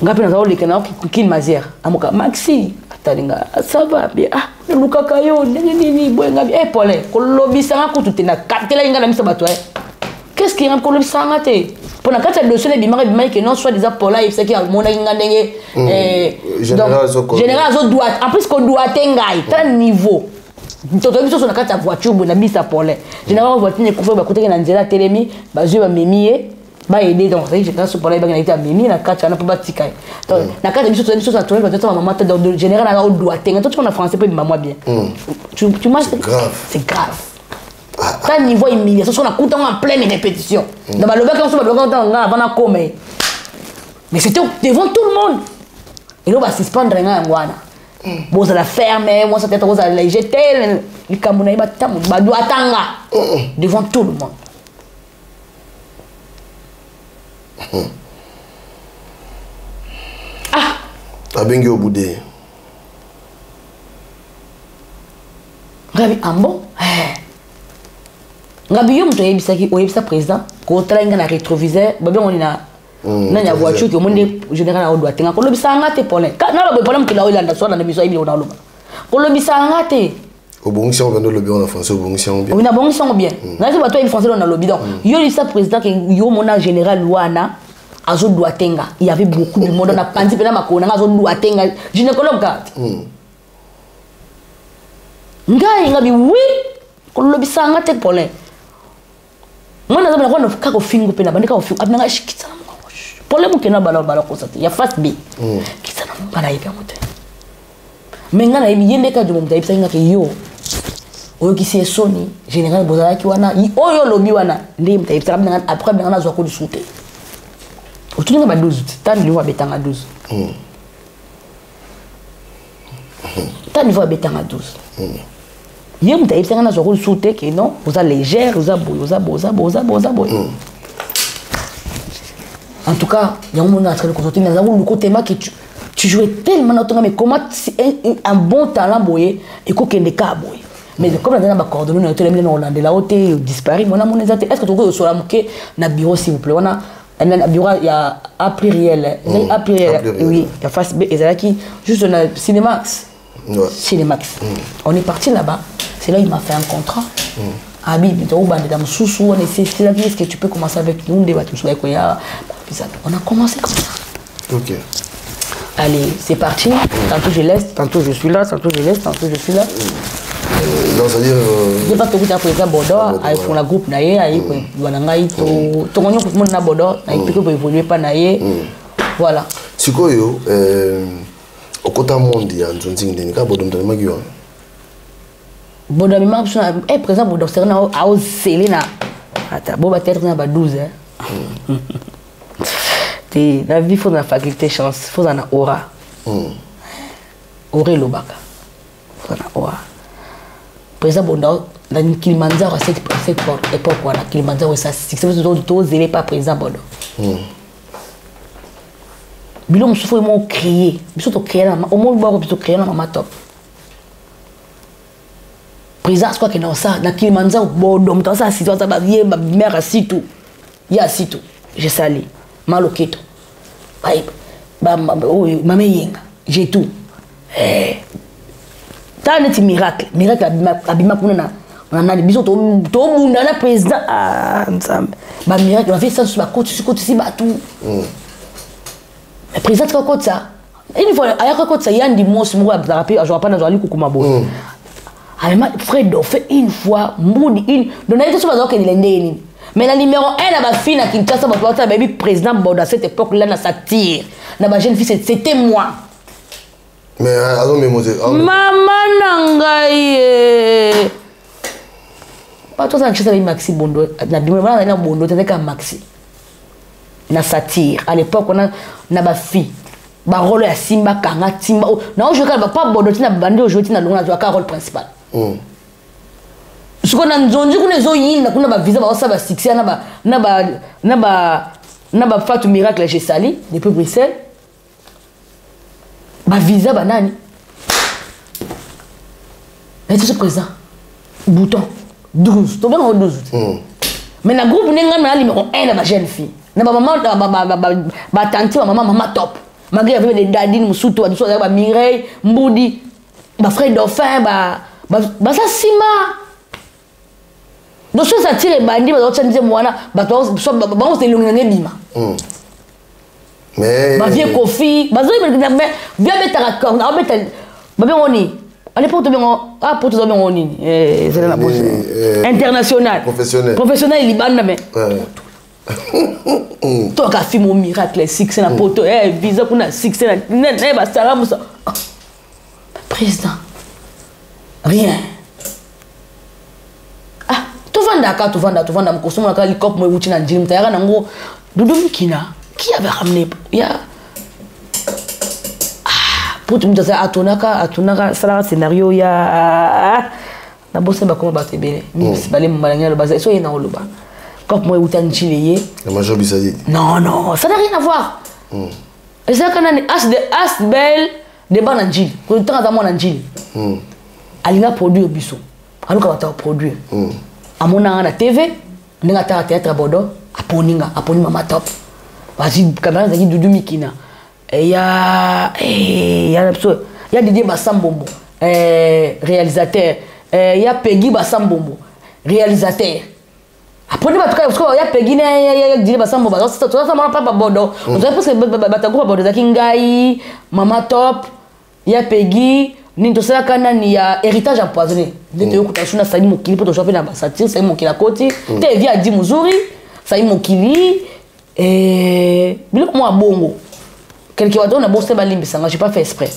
ngapi na zo le kana kin mazière amoka Maxi atalinga ça va bien ah luka kayo nini boy ngabi Paulin kolobisa ngakutu tena katela inga na misa bato qu'est-ce qui rend kolobisa ngate pour la carte de soleil bimari que non soit déjà pour là il sait qu'il y a mon ngandenge général zo doit en plus qu'on doit tengai tel niveau toto biso sur la carte voiture bona bisa pour les général voiture ne kofa ba côté na nzela telemi ba jeu ba memie ba aider donc ça je pense pour là ba na ita memie na carte na pas tika donc na carte biso sur la toile ba toto maman tête de général na doit tengai toi en français peut maman bien tu marches c'est grave à niveau humiliation on a coûté en pleine répétition dans le bac on se bat avant à comer mais c'était devant tout le monde et là on va suspendre rien wana bon ça la fermer moi ça peut-être on va les jeter les kamuna ba tamu ba doit tanga devant tout le monde abengi obude ngabi ambo ngabi yo mto yebisaki oyebisa président ko tala nga na rétroviseur ba bien on na na voiture que monde général na doit tenga ko lobisa ngate Paulin na ba problème que la Hollande so na biso ibi na loba ko lobisa ngate obongisi on vient de lobby en français obongisi on bien oui na bongisi on bien na ba to en français na lobby donc yo yebisa président que yo mona général wana azo doit tenga il y avait beaucoup de monde na pandi pena makona azo doit tenga gynécologue ngai ngabi oui ko lobisa ngate Paulin moi nazama na kwa kako fingo pena bandika ofingo abinanga shikitsa problème que na bala kosate ya face B kitsa na ngana yipe mote menga na yibi yende ka jomo mutayipsa ngaka yo oyo kisi soni général bozala ki wana oyo lobi wana ndi mutayipsa abinanga après abinanga nazwa ko disute otuninga ba 12 tani liwa betanga 12 tani liwa betanga 12 Yé m'a dit que nous avons sauté que non, vous êtes légère, vous êtes beau. En tout cas, il y a un moment où nous avons le côté que tu jouais tellement dans ton mais comment un bon talent boyé et qu'on ne cas boyé. Mais comme nous avons coordonné, nous avons mis en Hollande, là où tu es disparu, on a mon est-ce que tu veux sur la moquette na bureau s'il vous plaît, on a un bureau il y a A pluriel, oui, il y a face B et là qui juste dans le Cinemax. Cinemax. On est parti là-bas. C'est là qu'il m'a fait un contrat. Habib, on a est-ce que tu peux commencer avec nous? On a commencé comme ça. Ok. Allez, c'est parti. Tantôt je laisse, tantôt je suis là, tantôt je laisse, tantôt je suis là. Donc, c'est-à-dire. Je n'ai pas tout à Bordeaux, avec la groupe Naye, avec Wanangaï, tout le monde à Bordeaux, avec peu pour évoluer pas Naye. Voilà. C'est quoi, au côté monde, il y a un zonzing de Nika Bordeaux de Magui. Bordeaux, par exemple, Bordeaux, c'est un house Célina. Attends, bon, peut-être on a 12. La vie, il faut dans la faculté chance, il faut dans la aura. Aura Lobaka. Il faut dans la aura. Par exemple, dans Kilimanjaro, à cette époque, voilà, Kilimanjaro, ça, c'est que vous n'avez pas présent Bordeaux. Bilo on souffre mon crier, biso to créer au moins boire biso créer na mama top. Présence quoi que non ça, na Kilimanjaro Bordeaux, dans ça situation ba vie ma mère assis tout. Ya assis tout. Je salé. Maloketo. Bye. Ba mama yenga, j'ai tout. T'as un miracle abima kuna on a biso to munda na président ah ensemble. Ba miracle on fait ça sur la côte si ba tout. Le président de ça, une fois, il y a des mots qui sont rappelés, je ne vais pas dans le Koukoumabo. Fred fait une fois, Moudi, donc il y a des choses qui sont mais la numéro 1, la fille qui a été président à cette époque-là, ça tire. La jeune fille, c'était moi. Mais alors, maman Nangaye. Pas toi, ça avec Maxi Bondo. La Bondo, tu avec Maxi. Na satire à l'époque on a ba fille ba rôle ya Simba Kanga Timba na je ka pas Bordeaux na bandi aujourd'hui na longa ka rôle principal ce qu'on a nzonji kuna zo yinda kuna ba visa ba sa ba succès na ba Fatou Miracle j'ai sali depuis Bruxelles ba visa ba nani ce président bouton 12 to bien 12 mais na groupe nenga na numéro 1 de ma jeune fille na maman ba tante maman top malgré avec des dadines musuto ba Mireille Mbudi ba frère dauphin ba ça sima donc ça tire bandi ba tchanze mwana ba to ba se lungenge bima mais ba vie Kofi ba zo mais via betara comme na beta ba bien oni à l'époque pour tout bien oni c'est la bosse international professionnel libanda mais toi ka film au miracle 6 na poto visa kuna 6 na ba sara musa président rien tout vanda mkosomo na likop mo wuti na njim tayara nango Doudou Mikina qui avait ramené pour tu me disais atunaka sala scénario ya na bosse ba comment battre bele ni c'est pas les malanga le base so yena oloba comme moi wuti njileye la major bisadi non ça n'a rien à voir et ça quand as belle de ban njili ko tanga za mona njili alinga produire biso aluka bata produire amona na TV ndinga ta théâtre bodo aponi mama top vas-y caméra zaki Doudou Mikina et ya Didier Bassambombo réalisateur ya Peggy Bassambombo réalisateur aponi ba tuka parce que ya Peggy ya Didier Bassambombo ça m'a pas bodo on dirait parce que batago bodo zaki ngai mama top ya Peggy Ninto sala kana ni ya héritage empoisonné. Ndete yo kutashuna sayi mokili poto choper na basatire sayi mokili à côté. Te via di muzuri sayi mokili biloko mo bongo. Quelque chose on a bossé ba limbi sanga, j'ai pas fait exprès.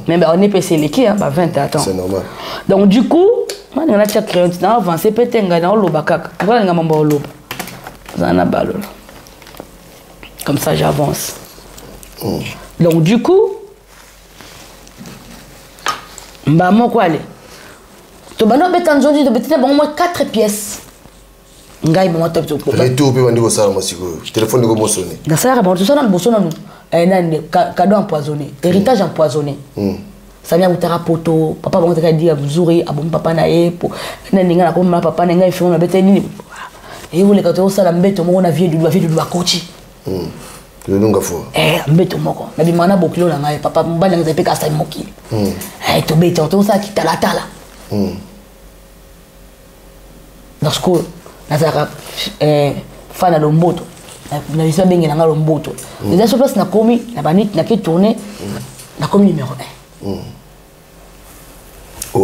Mais on est passé les qui ba 20 ans. C'est normal. Donc du coup, moi on a créé un temps avancé petenga na loba kaka. Voilà nga mamba loba. Zana balolo. Comme ça j'avance. Donc du coup Mbamo quoi aller to bano betanzonji de betite bon moi 4 pièces ngai bon top to retour pe bandiko sala masiko téléphone ndiko mosoni na sala bon to sala bosona nous nani cadeau empoisonné héritage empoisonné ça vient utara poto papa bon taka dire zuri abom papa na epo nani ngana ko mama papa na ngai fino na bete nini et vous les quand on sala mbeto mo na vie du coach le longa fo mbeto moko na bimana bokilo na ngai papa mbana ngai pe ka sa mokili to beto to sa kitala tala dans school nazaka fana lomboto na bisa bengi na ngalo mboto déjà sur place na komi na banit na ki tourner na komi numéro 1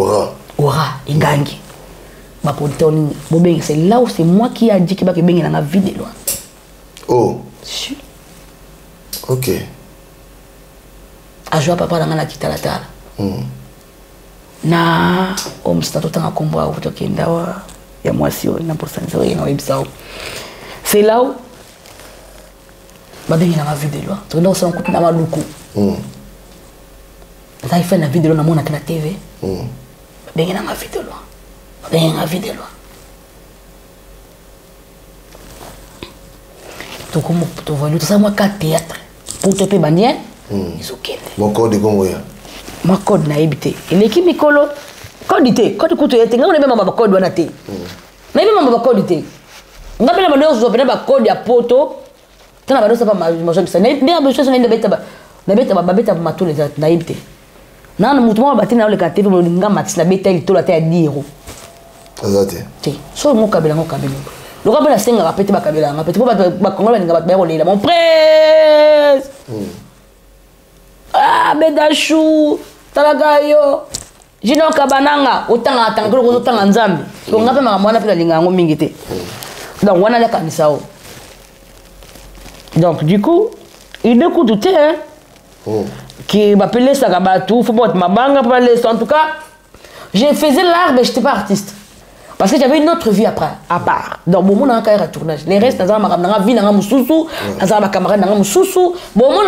aura ingangi ba potoni bobengi c'est là où c'est moi qui a dit que ba ke bengi na vidéo ok a joué papa na kitala tala na omstato tanga komba utokenda wa ya mwasi na pourcentage na website c'est là où ba bengi na vidéo to ndo so nkuti na maluku ça fait na vidéo na mona na TV ba bengi na vidéo to como to voulu to ça moi 4 théâtre pour te payer bandien ils ont quitté mon code comment ya ma code na ebité l'équipe mikolo code té code kuto yete ngone même ma code wana té même ma code té ngabe na bando zo pena ba code ya poto tana bando ça pas ma chose ça n'est pas besoin na beta ma tous les na ebité na mutu mo ba tina le ka TV mo ngama tsina beta il to la té 10 euros azate té so mo kabela le roi la senga va péter ba kabela nga péter ba kongola nga ba rolela mon presse bedachou talagayo jino kabananga utanga tangolo ko tanga nzambi ko ngape mwana pe linga ngo mingi te donc wana la kanisa o donc du coup il écoute tout qui m'appelait ça kabatu faut pas mabanga pas les en tout cas je faisais l'art mais j'étais pas artiste parce que j'avais une autre vie après à part donc bon mon en carrière tournage les restes dans ma vie dans mususu dans ma camarade dans mususu bon mon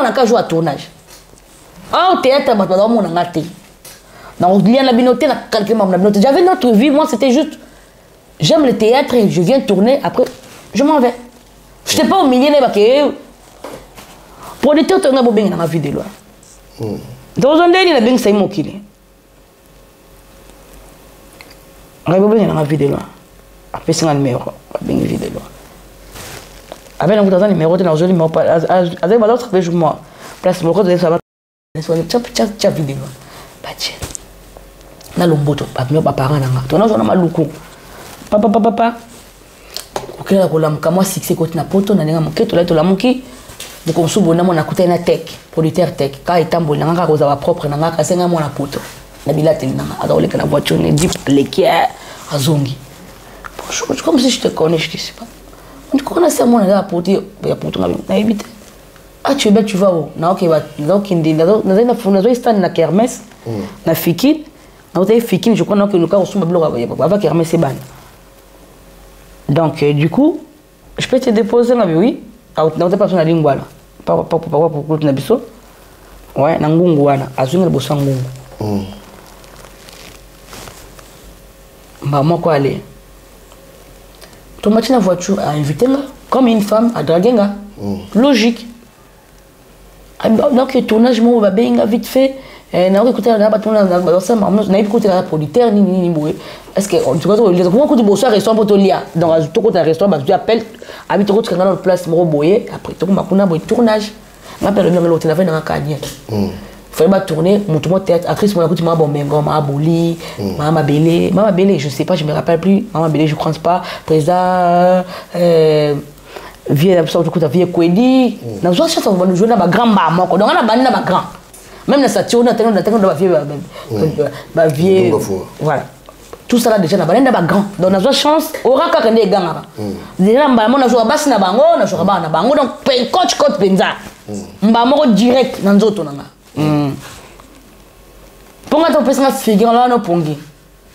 en cas jouer à tournage au théâtre bah mon en gâté donc il y a la binoté la calcul ma binoté j'avais une autre vie moi c'était juste j'aime le théâtre et je viens tourner après je m'en vais je n'étais pas au milieu là que producteur tu as beau bien dans ma vidéo donc on dit la bien c'est mokili ngai bobenga na vidéo après c'est un numéro bengi vidéo avec un autre numéro de n'auzoli moi pas avec l'autre fait moi place mon code ça va tcha vidéo ba tche na lomboto ba mio ba parana nga to na zona maluku papa okela ko lamka moi succès côté na poto na nenga moketo la to la moki ko msubo na mona kutana tech producteur tech ka itambola nga ko za ba propre na nga ka senga mona poto na bilate na nga oleka na voiture ne dip lekia azongi bonjour comme si je te connais je sais pas on te connaît ça mon gars poto ya poto na éviter ah tu es bête tu vas où na ok va donc indi na funa zo stand na kermesse na fikine na ote fikine je connais que nous ka osuma bloc va kermesse ban donc du coup je peux te déposer là oui na ote personne na lingwa là pas pour na biso ouais na ngungu wana azunga boso ngungu maman quoi aller tu m'as la voiture à inviter là comme une femme à draguer là logique donc le tournage moi va bien vite fait na écouter na ba tourner na ça na écouter la producteur ni boé est-ce que tu vois comment quand tu bosses à restaurant pour te lier donc tu côté restaurant tu appelles habite route quand dans place mo boyé après tu ma kuna boy tournage m'appelle le l'hôtel avec na kanye fallait pas tourner mon théâtre actrice moi écoute ma bombengo ma boli mama belé je sais pas je me rappelle plus mama belé je pense pas président vieux la personne qui vie kwedi na zo chaque fois nous jouer na ba grand ba moko donc na ba na ba grand même na station na tengo ba vieux voilà tout ça là déjà na ba na ba grand donc na zo chance aura ka kende ganga déjà mba mo na zo basi na bango na zo ba na bango donc coach penza mba moko direct na nzoto nanga ponga to pesa figure là no pongi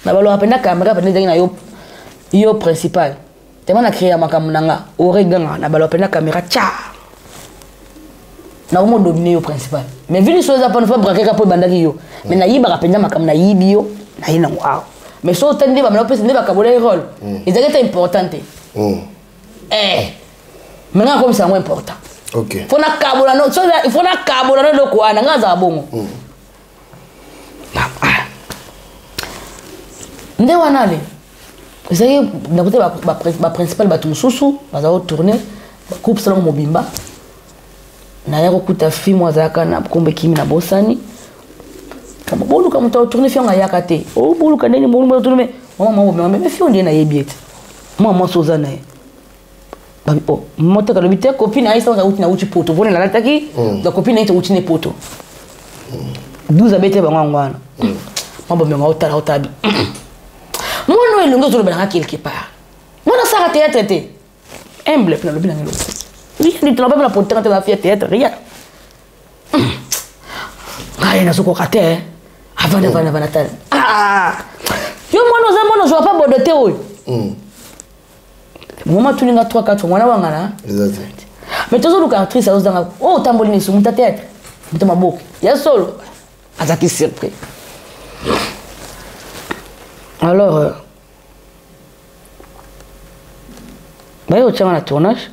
na balo apenda camera penda na yo principal tellement na créer makamunanga oreganga na balo apenda caméra cha na mo dominer yo principal mais vu les choses à pas braquer ka po bandaki yo mais na yiba apenda makamuna yibi yo na ina wow mais so tende ba melo pesa ne ba kabola rôle ils étaient importante mais nga comme ça moins important ok faut na kabola no so il faut na kabola no ko ana nga za bongo nde wanale c'est na côté ba principal ba tumususu baza tourner coupe salon mobimba na yako kuta film wazaka na kombe kimi na bosani kama bolu kama to tourner film ayaka te o bolu kaneni bolu tourner mama mais film ndiye na yebiete mama soza na oh mota ka lobite copine aisa za uti na uti poto vone la lataki da copine aita uti ne poto 12 abete bangwana mama me ngauta utabi mono elongo zo lobana quelque part mona sara théâtre te humble na lobina ngelo oui ni tona pas la porter te la fier théâtre rien ngai na soko kate avana tal yo mono zo pas bodoté oyo moment tu n'as 3-4 mois là mais tu as une actrice à osanga oh tamboline sur ta tête tu m'as beaucoup il y a solo azaki surpris alors bah yo tiens la tournage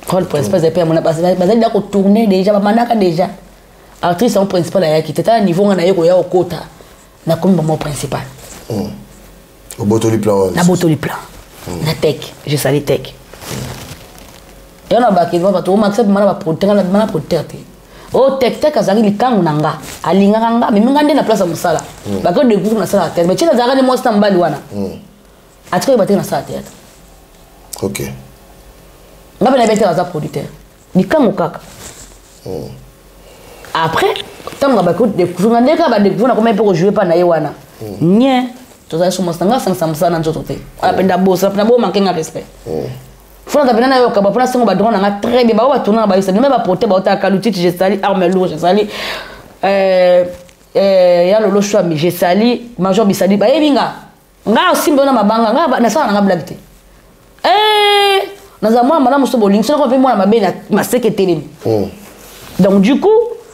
rôle principal c'est pas mon parce que là ko tourner déjà ba manaka déjà actrice en principal à qui était à niveau on a yo ya okota na comme mon principal au botoli plan na botoli plan na tech je salue tech et on a baqué va tout max mana ba protéger oh tech azali likangu nanga alinga nga mais ngande na place ya musala ba ko de groupe na sala tête mais tena zaka ni mo stambali wana atiko ba tena sala tête ok ngaba na bete za producteur likangu kaka après tant ba ko de ngande ka ba de kuna comment peut jouer pas na yewana nye toza so mostanga sansa na nzoto te apenda bossa apenda bo manquer respect fona tapena na yo ka ba fona sengo ba drone na très bien ba tourner ba isa même ba porter ba ta kaluti je sali arme lourd je sali ya lolo choix mais je sali major bisali ba ebinga nga simba na mabanga nga na sala na blague te na za moi madame so boling so ko pe moi na mabe na maseke télé donc du coup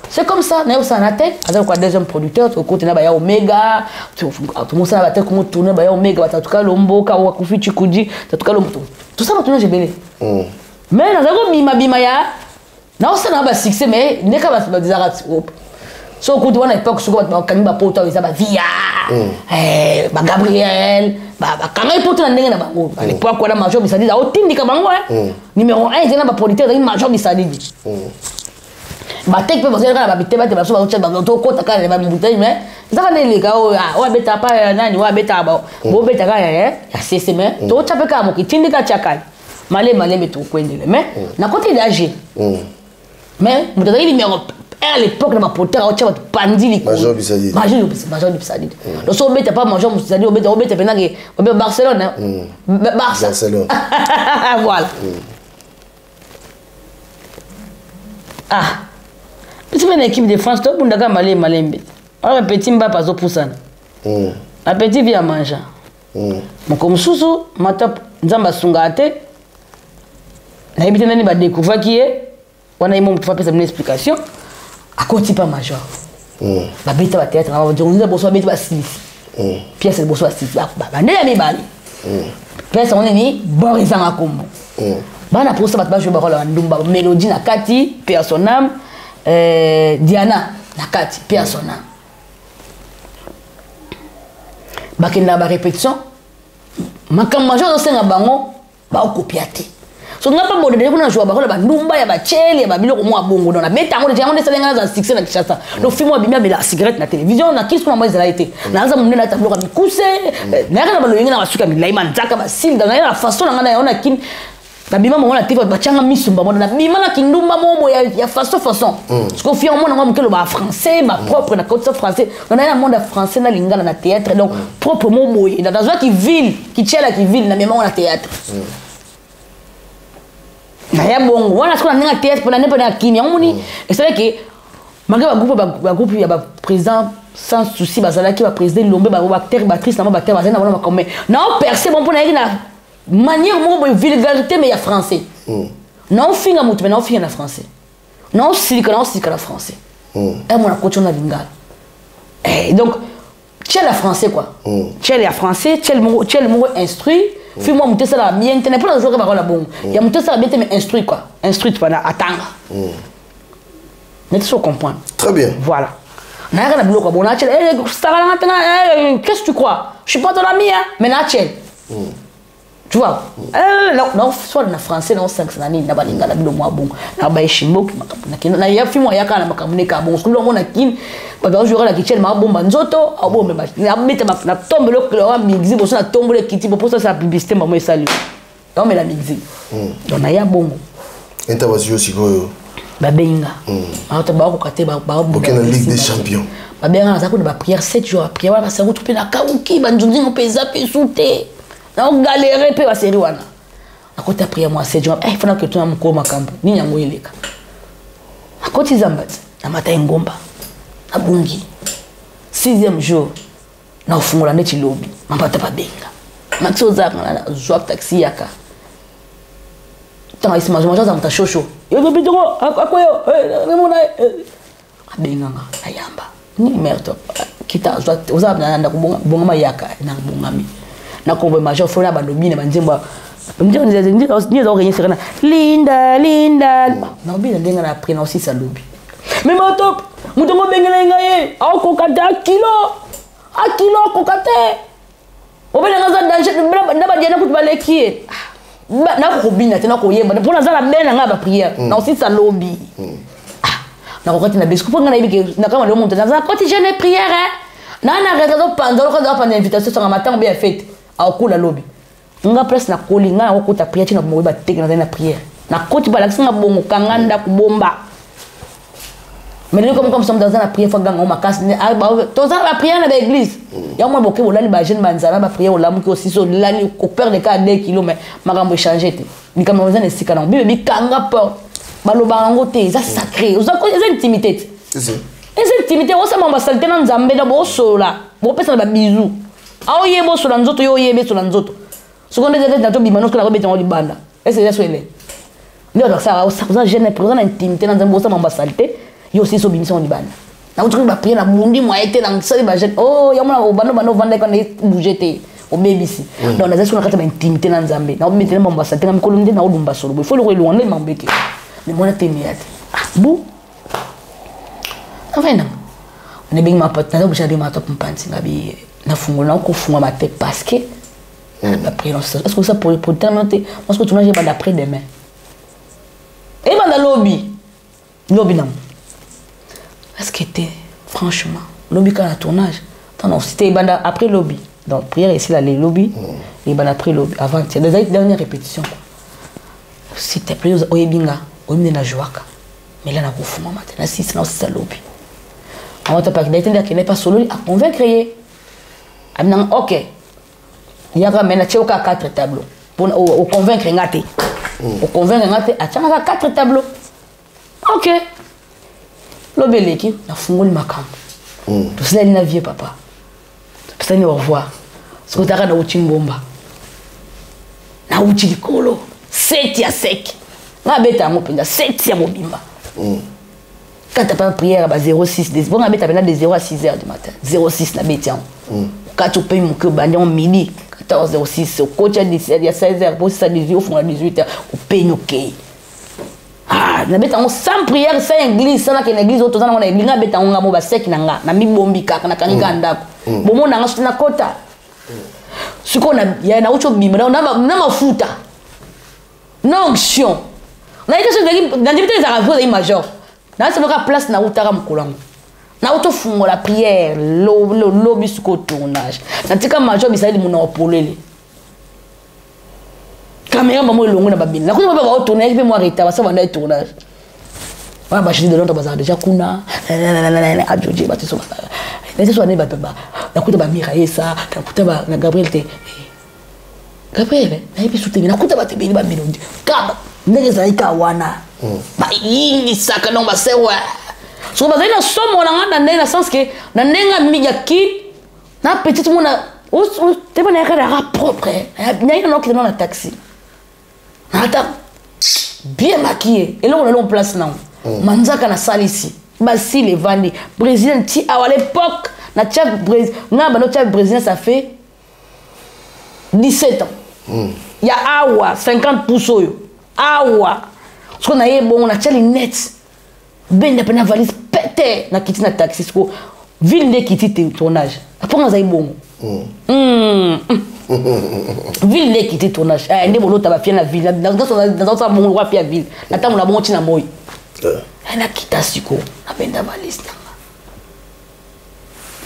c'est comme ça na yo ça na tête avec quoi deuxième producteur au côté na ba ya Omega tout monde ça ba tête comment tourner ba ya Omega ba tuka lombo ka wa kufi chikuji tuka lombo tout ça ba tourner belé mais na zako bima ya na ça na ba succès mais ne ka ba des arats so kuti wana époque soko bakangi bapoto eza bavia bagabriel bakangai poto na ndenge na bango à l'époque wana major bisadidi aotindika bango numéro 1 ezali na bapolitique ezali major bisadidi bateki mpe bazali kaka na babite bate baso bazotokota kaka na babutei mais ezaka nde eleka oyo abeta pa nani oyo abeta bobeta kaka ya sese mais totya mpe kaka moki tindika tiakali malembe tokokwendele mais na côté d'age mais moto azali numéro à l'époque na bapolitique aotya bato pandi likolo major bisadidi donc so obeta pa major bisadidi obeta penake obe Barcelone Barcelone voilà petit peu l'équipe de France tout bundaka malembe alors petit Mbappé azopusana la petit vient manger moko mususu mata nzamba sunga te na ibite nani ba découvrir qui est wana imo mfa pesa une explication à côté pas major ba beta ba théâtre na ba jonza boso ba beta ba silisi pièce boso ba silisi ba ndela mi bali pièce on ni Boris Angakombo bana posa bat ba jouer ba rôle ndumba mélodie na kati personnam Diana Nakati, Pierre Sona. Bakenda ba répétition. Makam major osenga bango ba okopiate. So nga pa bodele kuna jouer ba rôle ba ndumba ya ba chele ba biloko mo abongo na beta ngo de jango de selenga za succès na Kinshasa. No film wa bimia bela cigarette na télévision na kisu na moi ezala été. Na za munene na tablo ka mikuse. Na kana ba loyenga na basuka milaima nzaka ba silda na la façon na ngana yona kin na bima mo na TV bachanga misumba mo na bima na kindumba mo ya façon parce que fier mo na ngam ba français ma propre na côté français on a un monde français na lingala na théâtre donc propre mo boy dans un qui ville qui tchela qui ville na même na théâtre na ya bongo wana siko na théâtre pour na nepa na kimia ngoni et c'est vrai que malgré ba groupe ya ba président sans souci bazala ki ba président lombe ba acteur actrice na ba acteur bazana wana ba comme na percer bon pour na manière mo vulgarité mais il y a français non finga mutu mais non finga na français non silika na français et mon coach on a lingala donc tiens la français quoi tiens la français tiens le mot instruit puis moi mutu ça la bien tenez pas jouer ba la bon il y a mutu ça bien mais instruit quoi instruit pendant attendre mais tu comprendre très bien voilà na kana bloco bon na tiens qu'est-ce que tu crois je suis pas ton ami hein mais na tiens tu vois non soit na français non 5 nani na balingala bilo mwa bongo na ba eshimboki makamuna na ya filmo ya kana makamune ka bongo skulo ngona kin ba ba jouer la kitchen ma bomba nzoto abombe ba na meta na tombe le clore mixi bo na tombe le kiti pour ça publicité maman salut non mais la mixi donc na ya bongo intervention sikoyo ba benga auto ba ko kate ba Burkina Ligue des Champions ba benga za ko ba prière 7 jours prière ba sa ko tupe na kauki ba nzunzi ngo pesa pesute on galérer pe ba série wana akota prière moi 7 jours il faut que tu na mko makambo ni nyango eleka akoti zambati na mata ngomba abungi 6e jour na ufungula neti lobby mapata pa benga maxo za na zwa taxi yaka tanga isima zo za mta shosho yo bidoro akoyo remona abenga ayamba ni merto kita zwa uza na kubonga mayaka na bongami na kombe major fona ba lobby na banzimba ndio zo gagner serena linda na obi ndenga na prix na aussi sa lobby mais ma top mutongo bengela ngaye ako kata kilo kokate obele ngaza danger na ba diana kutu balekie na ko bina tena ko yemba pour na za la bena nga ba prière na aussi sa lobby na kokati na bisco pour nga na ibike na kama le monde na za côté jeune prière na regarde pendant invitation sur matin bien fête au coup la lobby nga presse na kolinga na kokota prière tina mo ba teke na prière na koti ba la singa bongo kanganda kubomba mais comme sommes dans la prière faut ganga makasi to za la prière na l'église ya mo boke bolali ba jeune banzala ba prière olamu ki aussi so lali ko perdre de 2 kg mais makambo changer te ni kama on zana sika na bibi kanga porte baloba ngo te za sacré za ko za intimité c'est intimité on sama basalite na nzambe na bo sola bo pesa na bisou ao yebo sola nzoto yo yebe sola nzoto seconde de to bimano ko na ko betongo libanda est-ce que ça soit ndio donc ça za jeune présent na intimité na nzambe bo sama basalite yo aussi so bimison libanda na ko ba prier na mundi mo été na sali ba jeune oh ya mona bano vanda ko na bouger te o bebisi donc na za kata ba intimité na nzambe na o mettre na basalite na mikolo ndi na o dumba solo il faut le loin mambeke mais moi na temiate bon enfin ne bing ma pote na obligé de ma top mpanzi ngabi na fungo na ko fungo ma te parce que après non est-ce que ça pour terminer parce que tournage va d'après demain et dans le lobby non est-ce que t'es franchement lobby quand la tournage non c'était après lobby donc prière ici là les lobby et après lobby avant c'est les dernières répétitions s'il te plaît oyebinga oyemne na joaka mais là na ko fungo ma te na si c'est ça lobby on va pas qu'il n'est pas solo à convaincre ok il y a quand même 4 tableaux pour convaincre ngate pour convaincre ngate a 4 tableaux ok l'obeleki na fungoli makambo tout cela na vieux papa ça ni au revoir ce que t'as na uchimbomba na uchilikolo 7 ya sec na beta mo pinda 7 ya mobimba quand tu pas prière à 06 des bon tu as de 0 à 6 heures du matin 06 na betian quand tu payes mon que bandion midi 14h06 au coach à 17 à 16 heures pour ça 18 au fond à 18 heures au paye OK ah na beta on sans prière sans église ça na que l'église auto na église na beta on ngamo ba sek na mi bombi kaka na kanga ndako bomo na ngaso na kota siko na ya na ucho bima na mafuta na onction na ika dans des arabes major na c'est la place na utara mukolango na auto fungo la prière lobby suko tournage na tika major bisali muna opolele caméra maman longo na babine na ko ba tourner pe moi reta ba ça va tournage ba ba chini de longtemps bazar déjà kuna a joji ba tiso na tiso ne ba na kuta ba mira esa na kuta ba na Gabriel te Gabriel na yebi soutenir na kuta ba te bini ba melodi kaba ndenge zaika wana ba yini saka non ba sewa so ba zaina somo na ngana na sens que na nenga miya kid na petit monde te ba na kara propre na ina no ki na taxi ata bien maquillé et là on est en place là manzaka na salisi basi les vandi brésilien ti à l'époque na chef brésilien na ba no chef brésilien ça fait 17 ans il y a awa 50 pouces awa ce qu'on a eu bon on a tchali net ben de pena valise pété na kiti na taxi ko ville de kiti tournage après on a eu bon ville de kiti tournage eh ndé bolo ta ba fien na ville dans ça bon roi pia ville na tamu na bon tina moy na kita siko na benda valise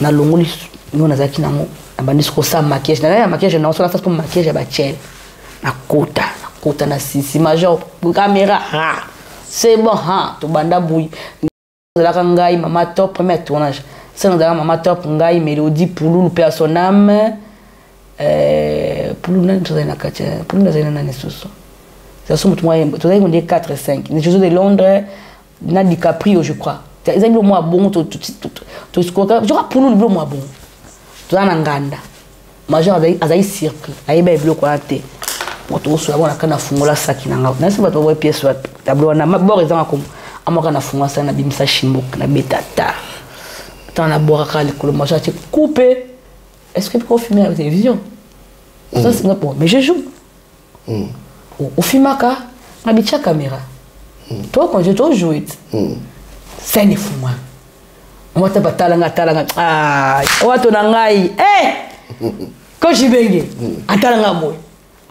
na longoli nous na zaki na mo na bandis ko sa maquillage na maquillage na so na face pour maquillage ba tchel na kota na sisi major caméra c'est bon to banda bouille la kangai mama top premier tournage c'est dans mama top ngai mélodie pour nous personnam pour nous na kacha pour nous na nesuso ça sont moi to on dit 4 5 les Jeux de Londres na DiCaprio je crois ils ont moi bon tout je crois pour nous le moi bon to na nganda major azai surpris aiba bloc ate moto so abona kana fungola saki na ngao na se bato wa pièce wa tableau na mabor ezanga comme amoka na fungola sana bimisa shimbok na betata tant na bora kale ko major te couper est-ce que peut filmer à la télévision ça c'est pas mais je joue au filmaka na bicha caméra toi quand je te joue c'est ne fuma on va te batalanga ah wato na ngai ko jibenge atalanga boy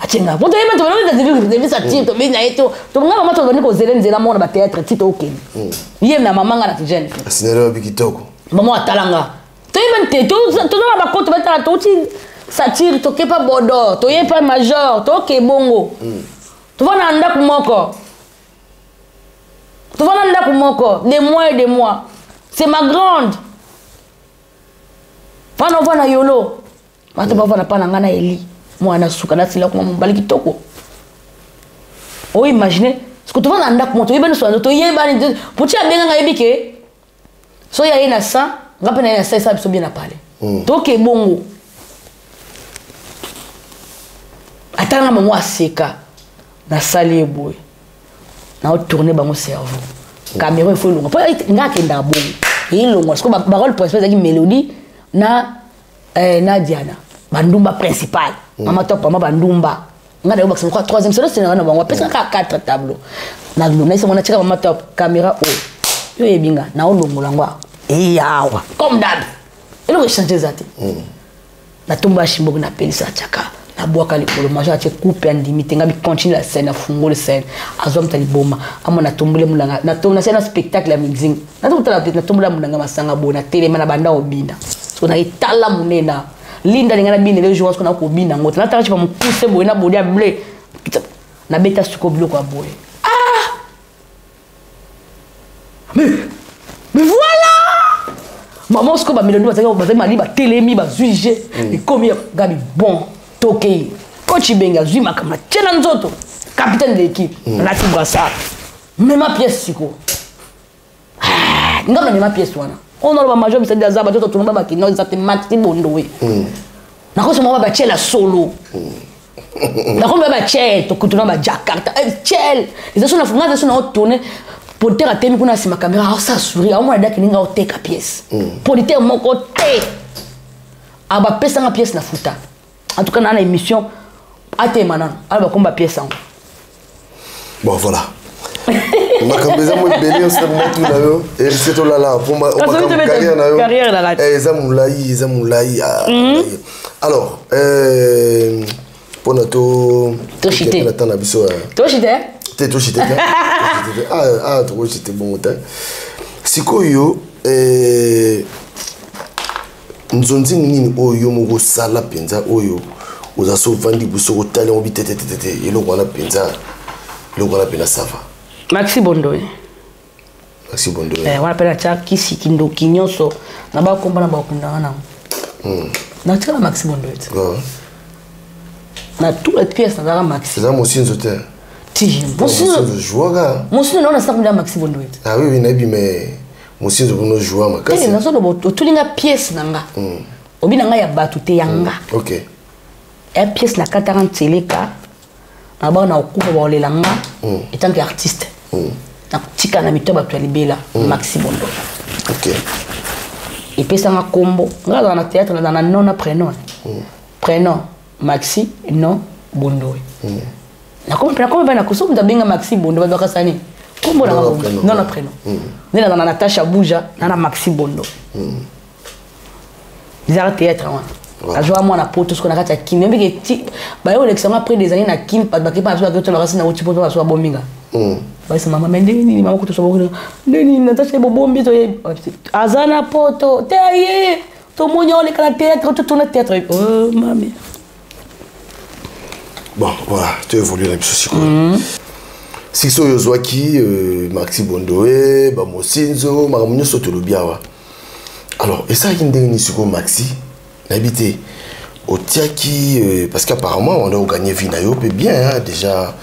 achenga bonto yema to na de visa tito bina eto to ngaba mato bani ko zelenze mona ba théâtre tito okeni yema na mama ngana tijene asinero bikitoko mama atalanga to yema te to na ba koto batala to ti satire to ke pa bodo to ye pa major to ke bongo to va na ndaku moko des mois et des mois c'est ma grande pana vana yolo bato bavana pana ngana eli mwana suka na sila kuma mbali kitoko o imagine ce que tu vas na ndaku moto yebani so to yebani puti abenga ngayebike so ya ina sa ngape na ina sa biso bien na pale to ke bongo atanga mwa seka na sali eboy na tourner bango cerveau caméra il faut longa po ngake nda bongo ilonga parce que ba rôle principal c'est mélodie na Diana bandumba principal mama top mama bandumba ngada box ko troisième solo c'est na bango pesa ka 4 tableaux na luna c'est mona cheka mama top caméra o yo ebinga na olongola ngwa Et yawa, comme d'hab. Il aurait changé ça. Na tomba shimbo na pelisa chaka. Na boaka likolo maja che coupe en limite ngabi continue la scène, fungo le scène. Azom tali boma. Amo na tombole mulanga. Na tomba scène spectacle ya mixing. Na tomba mulanga masanga bona tele mana banda obina. So na itala munena. Linda lingana bine le jour qu'on a ko bina ngota. Na tarachi pa mu pousser boina bodia blé. Na beta suko biloko ya boye. Ah! Mais voilà! Maman, ce que je me télémi, juger, et comme Gabi, bon, toqué, coach Benga, Zuma, comme Tchenanzoto, capitaine de l'équipe, Nati Brassard, même ma pièce, Siko. Non, mais ma pièce, on a le major, mais c'est des abats, tout le monde qui n'a pas Maxi Bondoé. N'a pas moi battu la solo. N'a pas battu, tout le monde Jakarta, Tchel. Ils sont en tournée. Pour te rater, on a ma caméra, ça sourit, on a dit qu'il y a une pièce. Pour te mon côté, on va passer une pièce na futa. En tout cas, dans l'émission, à tes manan, on va combattre pièce. Bon, voilà. Ma caméra, moi, belé, on s'est mis tout là-haut. Et c'est tout là-là. Pour ma carrière là-haut. Eh, Zamoulaï. Alors, pour notre. Toshité. Toshité. T'es tout chité. Ah, trop chité bon temps. Sikoyo, nzonzi nini oyo moko sala penza oyo oza so vandi buso ko tali obi tete et le wana penza le wana pena sava. Maxi Bondoé. Maxi Bondoé. Wana pena cha kisi kindo kinyoso na ba komba na ba kundana na. Na tira Maxi Bondoé. Na toutes les pièces na Maxi. C'est ça mon signe zoter. Mon signe non ça comme Maxi Bondoé. Ah oui mais mon signe de nos joueurs ma casse. Na so do tulinga pièce nanga. Obi nanga ya batu te yanga. OK. Et pièce na 40 teleka. Na ba na okupa ba olelanga en tant qu'artiste. Na tika na mito ba to libela Maxi Bondoé. OK. Et puis ça na combo. Nga dans le théâtre dans na non prénom. Prénom Maxi non Bondoé. Na comme na kusumu tabinga Maxi Bondo ba kasani kombo na non na prénom nina na Natasha Bouja na Maxi Bondo bizarre théâtre wa ajwa moi na poto ce qu'on a kata kim même que ba yo l'examen après des années na kim pas ba ki pas que na rasi na uti poto so bominga ba sa mama mendeni mama kuto so bominga neni Natasha bobombi to azana poto taye to monyo le kala théâtre tout tourner théâtre oh mami. Bon, voilà, tu évolues la mission Siko. Siso Yozwaki, Maxi Bondoé, Bamosinzo, Maramunyo Sotolobiawa. Alors, et ça, il y a une Siko Maxi, n'habité au Tiaki, parce qu'apparemment, on a gagné Vinayo, bien, hein, déjà,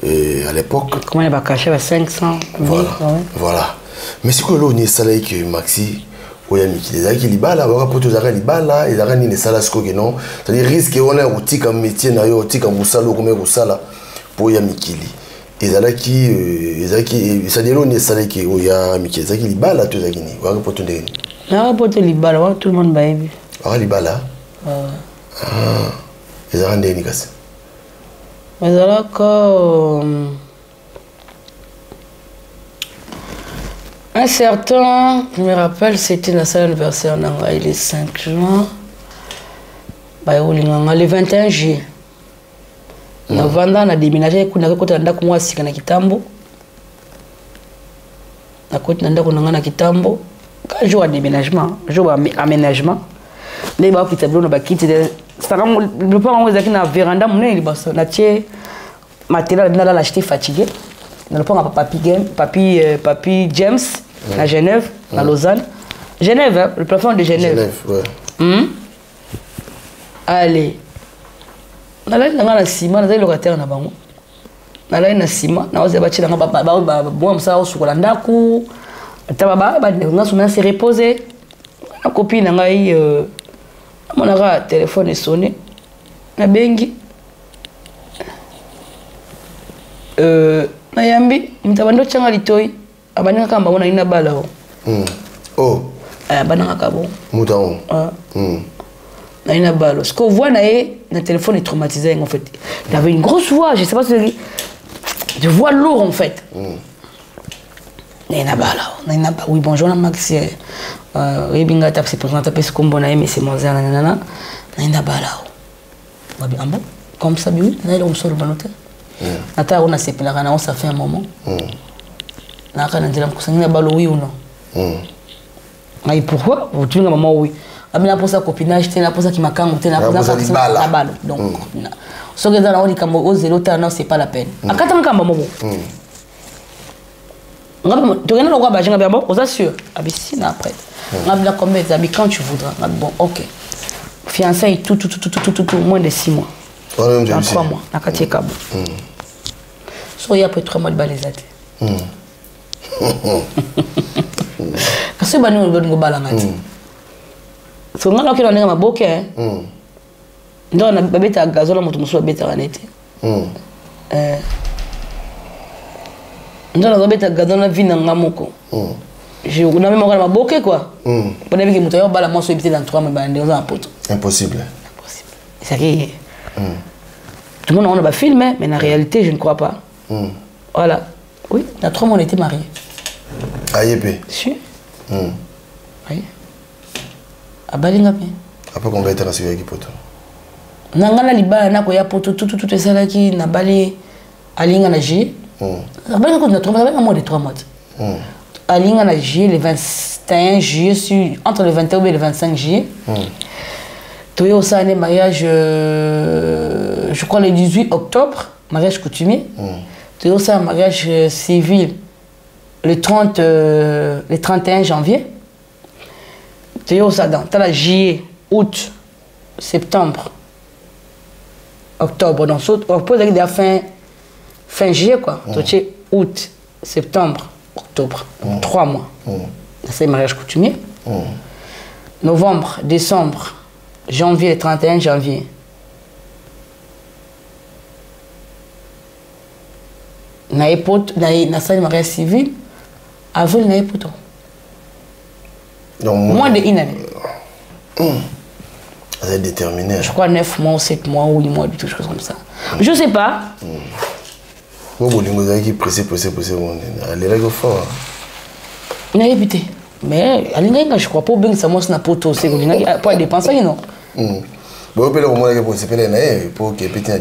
à l'époque. Comment il va cacher à 500 voilà, voilà. Mais c'est quoi l'on est salé que Maxi oyamiki les aki libala waka poto zaka libala ezaka ni sala siko que non c'est-à-dire risque on a outil comme métier na yo outil comme sala comme sala pour yamikili ezalaki c'est-à-dire on est salé que oyamiki ezaki libala to zaki ni waka poto ndeni na poto libala wa tout le monde baebi waka libala ezaka ndeni kasi ezalaka un certain, je me rappelle, c'était la salle anniversaire le 5 juin, le 21 juillet. On a déménagé, on a déménagé à Kitambo. On a Kitambo. 4 jours de déménagement, jour d'aménagement. Les gens qui ont quitté, le parent qui est dans la véranda, on a acheté matériel, on a acheté fatigué. On a Papi James. À Genève, à Lausanne. Genève, hein, le plafond de Genève. Ouais. Allez. On a un ciment, on a un locataire. On a un ciment, on a un bâtiment. On a s'est reposé. La copine a eu mon téléphone est sonné. Na bengi. Nayambi, mtabando changa litoi. Abananga kamba ona ina bala ho. Oh. Abananga kabo. Mouton. Na ina bala. Ce qu'on voit na téléphone est traumatisé en fait. Il avait une grosse voix, je sais pas si de voix lourde en fait. Oui, bonjour, Max. Oui, binga tap se présente à ce qu'on bonne mais c'est mon zéro, nanana. Naina balao. Bon, comme ça, oui, naina on sort le banote. Nata on a séparé la rana, ça fait un moment. Naka nanjela mkusanyina balo oui ou non. Mais pourquoi? Vous tuez maman oui. Amina pour ça copinage, t'es là pour ça qui m'a quand t'es là pour ça la balle. Donc, ce que dans on dit comme au zéro, non, c'est pas la peine. Akata ngamba maman. Tu regardes le roi Bajin, bon, on s'assure. Abissine après. On a combien d'habits quand tu voudras. Bon, ok. Fiançailles, tout, moins de 6 mois. Dans 3 mois. Na kati kabo. Soyez après 3 mois de balisate. Parce que banu on balangati. So ngala kilo ndenge maboke. Ndo na babeta gazola mutu musu babeta kanete. Ndo na babeta gazola vina ngamoko. Je na même ngala maboke quoi. Pour que mutu yo bala moso ebité dans 3 mois ba ndenge za poto. Impossible. C'est qui tout le monde on a pas filmé mais en réalité je ne crois pas. Voilà. Oui, dans 3 mois on était mariés. Ayépé. Si. Oui. À Balingapi. Après qu'on va être rassuré avec poto. Nangana libala na ko ya poto tout ça qui na bali alinga na J. Balinga ko na 3 mois, moins de 3 mois. Alinga na J le 21 juillet entre le 21 et le 25 juillet. Tu au ça mariage je crois le 18 octobre, mariage coutumier. Tu au ça mariage civil le 31 janvier. Tu as ça dans la juillet, août, septembre, octobre. Donc, on peut dire fin juillet, quoi. Tu as août, septembre, octobre. 3 mois. C'est le mariage coutumier. Novembre, décembre, janvier, 31 janvier. Na le mariage civil, avril, na épote. Moins de 1 année. Vous êtes déterminé. Je crois 9 mois, 7 mois, 8 mois, quelque chose comme ça. Je ne sais pas. Vous avez qui pressé. Elle est fort. Il a répété. Mais je ne crois pas que ça m'a poto. C'est pas dépenser, non. Vous pouvez le pour que petit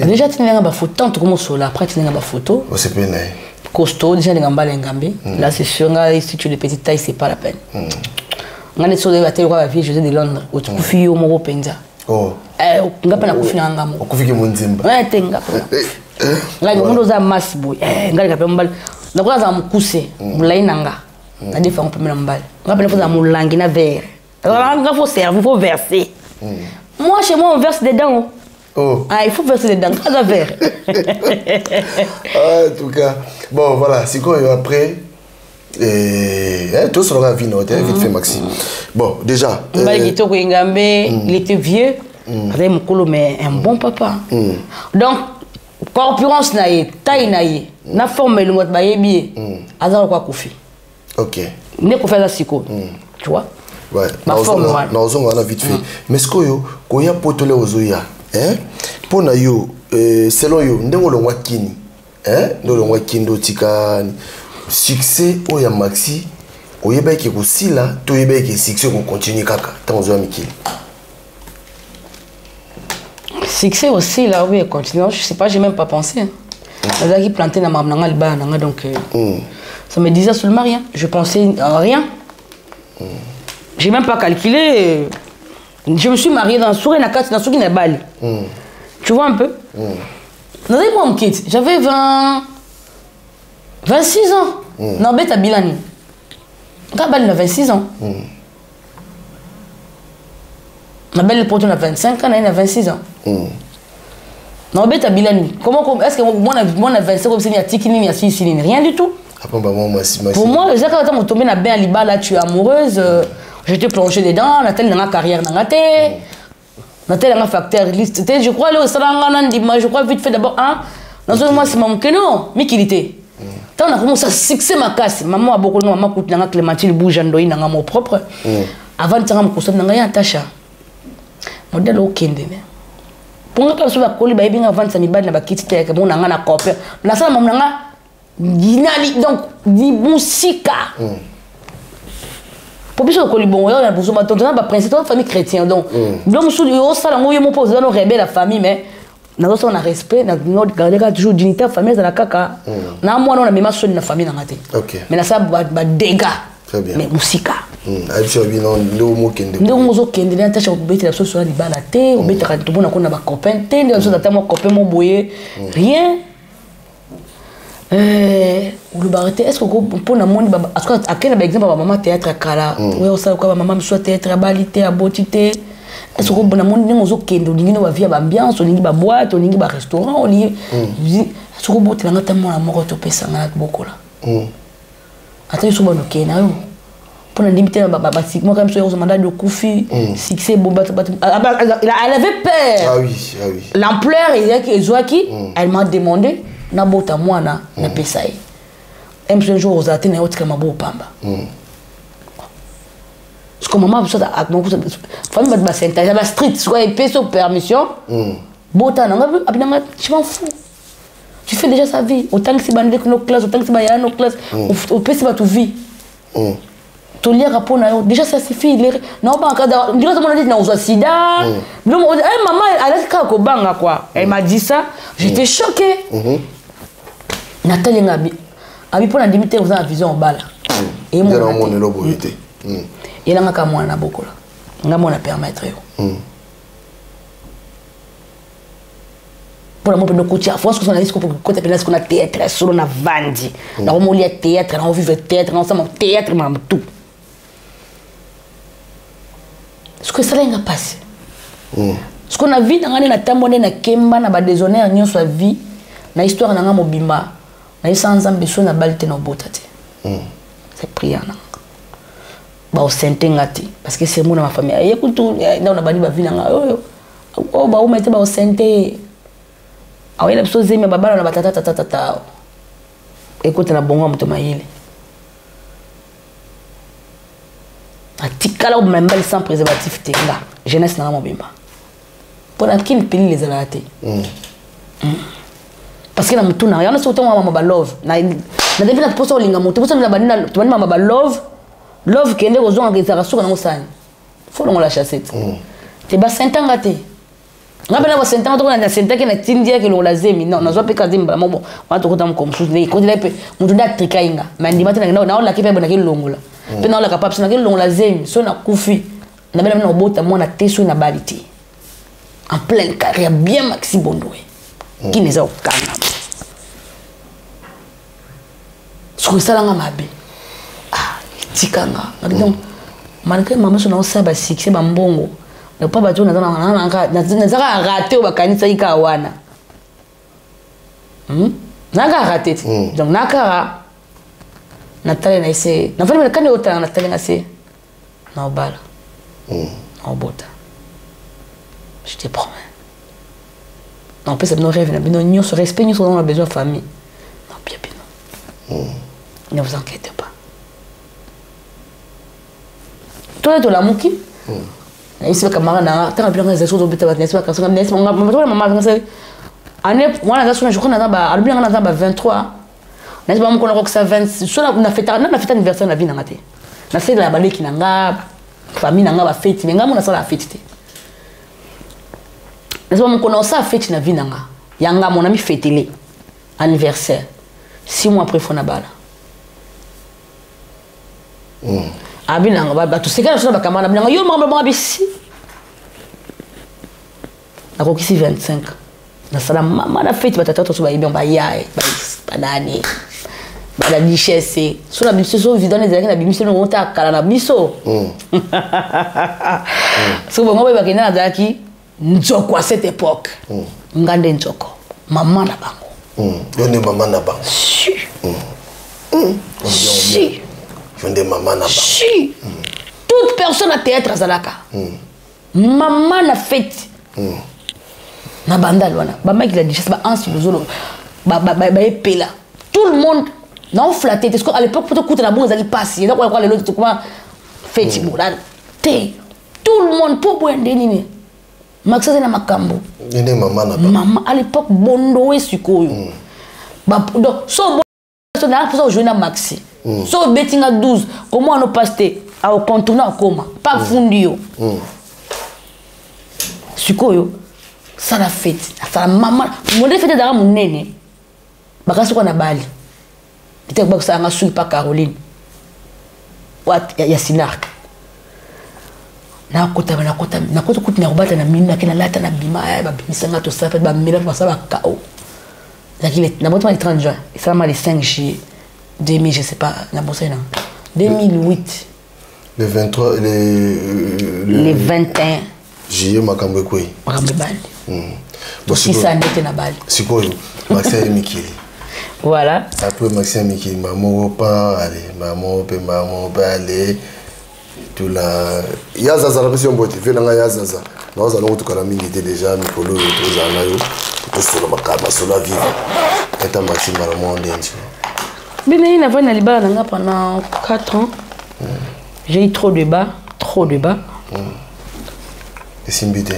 déjà, tu n'as pas photo. Tant que tu as après, tu n'as pas photo. Costaud, déjà, les ngambé. Là, c'est sûr, si tu es de petite taille, c'est pas la peine. On a sur la télé, la vie, je suis de Londres. Au Kufi, au Moro Penza. Oh. On n'a pas la Kufi en Gamo. Au Kufi, mon Zimba. Ouais, t'es nga. Là, on a masse boy. On a un mbal. Donc, on a un coussé. On a un nanga. On a des fois, on peut mettre un mbal. On a un langue, un verre. Alors, il faut servir, il faut verser. Moi, chez moi, on verse dedans. Oh. Ah, il faut verser dedans, pas à verre. En tout cas, bon, voilà, c'est quoi après tout sur la vie, vite fait, Maxime. Bon, déjà. Il était vieux, avec mon colo, mais un bon papa. Donc, corpulence, taille, na forme, le mot de bien. Azar quoi Kofi. Ok. Ne qu'on fait la psycho. Tu vois? Ouais, on a vite fait. Mais ce que vous avez potolé aux oya, pour na yo, selon yo, ndenge lo wakini, ndo lo wakini do tika succès oya maxi, oyeba ki kusila, to yeba ki succès ko continue kaka, tant ozo mikili. Succès aussi là oui, continue, je sais pas, j'ai même pas pensé. Là qui planté na mamnanga liba nanga donc ça me disait seulement rien, je pensais à rien. J'ai même pas calculé. Je me suis mariée dans Souré Nakati, dans Souré Nabali. Tu vois un peu? J'avais 26 ans. Nabet à Bilani. Nabali a 26 ans. Nabel le poteau a 25 ans, il a 26 ans. Nabet à Bilani. Comment est-ce que moi on a 25 ans, il y a Tikini, il y a Sicilini? Rien du tout. Pour moi, quand tu tombes dans bain à Libala, tu es amoureuse. J'étais plongée dedans, Nathalie dans la carrière dans la tête. Nathalie dans la facteur liste. Je crois je crois vite fait d'abord dans un mois c'est mon non, mais qu'il était. Quand on a commencé à succès ma casse, maman a beaucoup de maman coûte dans la Clémentine Boujandoï dans mon propre. Avant de me construire dans la Tacha. Modèle au Kende. Pour nga pas sur la colis, bien avant ça mi bad na bakiti te que mon nanga na copé. La ça mon nanga donc di musika pour plus que les bons on a besoin de ton principe de famille chrétienne donc donc sous le ça là moi pose dans rebelle la famille mais na on a respect na garder toujours dignité famille dans la kaka na moi on a même sur la famille na maté mais na ça ba dégâts mais musika ndio mozo kende na tacha kubetela so sur la libala te obetaka to bona kona ba copain te ndio so tata mo copain mo boye rien le barité est-ce que pour na monde parce que à quel exemple ba maman théâtre kala ouais on sait quoi maman soit théâtre balité à botité est-ce que pour na monde mozo kende ndingino ba via ba ambiance ndingi ba boîte ndingi ba restaurant ndingi est-ce que botela ngata mo na moko to pesa ngana bokola ata yuso bono kena yo pour limiter moi comme ça on mandat de Koufi succès bon elle avait peur ah oui l'ampleur il y a que Zoaki elle m'a demandé na bota mwana na pesa yi un jour aux Athènes autre comme mabo pamba parce que maman ça a donc famille ba senta ba street soit pesa permission bota na abinanga je m'en fous tu fais déjà sa vie autant que c'est bandé que nos classes autant que c'est ba nos classes au pesa ba tu vie déjà ça suffit non pas encore on dirait que on a dit non au sida maman elle a dit quoi elle m'a dit ça j'étais choquée Nathalie ngabi abi pour la limiter aux vision bala et moi on est l'obéité et là ngaka moi na bokola ngamo na permettre yo pour la montée de côté à force que on a dit qu'on côté place qu'on a théâtre sur on a vandi là on lit théâtre on vit théâtre on s'en théâtre même tout ce que ça n'a pas passé ce qu'on a vu dans la tambone na kemba na ba déshonneur nyo sa vie na histoire na mobimba na sans ambition na balite na botati c'est prière na ba o sentengati parce que c'est moi na ma famille et écoute na on a bani ba vie na oh ba o mette ba o senté ah oui la chose zemi baba na batata tata écoute na bongo moto maile atikala même sans préservatif te là jeunesse na mobimba pour la kin pili les alaté parce que na mutu na yana soto mama ba love na devi na poso linga mutu poso na banina tu mama ba love kende ko zonga ngeza rasuka na ngosani faut on la chassette te ba sentanga te ngabela ba sentanga to na sentaka na tindia ke lo lazemi non na zo pe kazimba mobo watu ko tam comme sous les ko dilepe mutu da trikainga mandi mata na la kipe bona ke longola pe na la capable na ke longola zemi so na kufi na bela na obota mona teso na baliti en pleine carrière bien Maxi Bondoué qui n'est au Canada sur ça là mabe ah tikanga donc malgré maman son ça ba succès ba mbongo ne pas bato na zaka raté ba kanisa ika wana naka raté donc naka Nathalie na essaie na vraiment quand autant Nathalie na essaie na bala na bota je te promets non peut-être nos rêves nous se respect nous on a besoin de famille non bien non ne vous inquiétez pas toi tu la mouki ici camarade na tant bien les choses au bêta n'est pas quand n'est pas maman c'est année moi la je crois na ba albin na ba 23 n'est pas mon que ça 20 sur na fête anniversaire na vie na maté na c'est la balé qui na famille na ba fête mais ngamo na ça la fête n'est pas mon connait ça fête na vie na yanga mon ami fêter anniversaire 6 mois après fona bala abinanga ba tu sekala so ba kamana binanga yo mama bisi na kokisi 25 na sala mama na fête batata to so ba ibi ba yae ba nani ba la richesse so na biso so vidone ezalaki na biso no monta kala na biso so bon moi ba kina zaki nzoko à cette époque ngande nzoko mama na bango yo ne mama na bango si je ne maman na si toute personne à théâtre azalaka maman na fête na banda lwana ba mec la richesse ba ansi lozolo ba epela tout le monde non flatté parce qu'à l'époque pour te coûter la bonne azali passe donc quoi les autres comment fête bolan té tout le monde pour boire nini maxaze na makambo ne maman na maman à l'époque bondo et sikoyo ba donc so so na pour jouer na maxi so betting à 12 comment on passe au contourner comment pas fundio sikoyo ça la fête ça maman mon fête dara mon nene bakasi ko na bali ite ba ça nga sui pa Caroline wat ya sinark na kota kuti na kubata na mimi na lata na bima ba bimisanga to ça fait ba mila ba ça ba kao lakini na moto le 30 juin ça m'a les 5 juillet 2000 je sais pas na bossa na 2008 le 23 le 21 juillet makambo kwei makambo bali aussi ça n'était na bali sikoyo Maxime Mikili voilà après Maxime Mikili maman pas aller maman pas aller tout la yazaza la question bote vela nga yazaza naza longo tukala mingi te déjà mikolo toza nayo to solo makaba solo vivre eta Maxime na monde entier bien il avait na libala nga pendant 4 ans j'ai eu trop de bas et simbite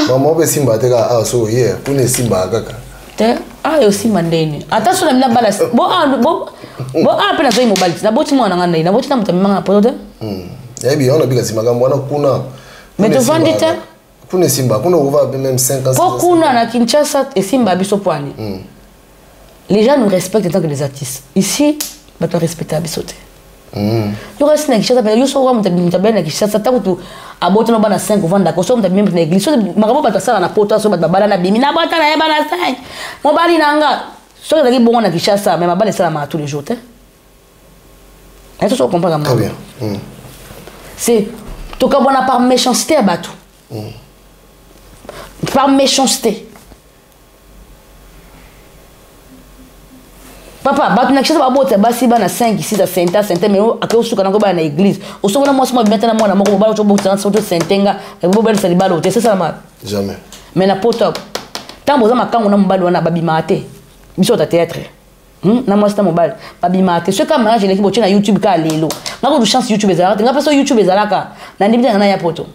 maman be simba te ka so hier pour ne simba kaka te yo simba ndeni attention na mina bala bo pena zo mobile na boti mwana ngana na boti na mutamima na poto ya bi on a bika simba mwana kuna mais to vendite pour ne simba kuna on va même 5 ans pour kuna na Kinshasa et simba biso poani les gens nous respectent en tant que des artistes ici ba to respecter bisote yo reste na Kinshasa pe yo so wa mutabena na Kinshasa takutu aboti no bana 5 vanda ko so mutabima na église so makabo ba sala na poto so ba bala na bimi na bata na eba na 5 mobali nanga so que daqui bon na Kinshasa mais ma balle ça la tous les jours est-ce que tu comprends très bien c'est tout comme on a par méchanceté à bateau par méchanceté papa bateau na Kinshasa ba bote ba si ba na 5 6 à 5 mais akeo suka na ko ba na église o so na moi maintenant moi na moko ba to bote na so to sentenga e bo belle salibalo c'est ça mal jamais mais na poto tant boza makango na mbalo na babimate biso ta théâtre na moi c'est mobile babimate ce ka mariage l'équipe boche na YouTube ka lelo ngako du chance YouTube ezalaka ngapa so YouTube ezalaka na ndimbi na ya poto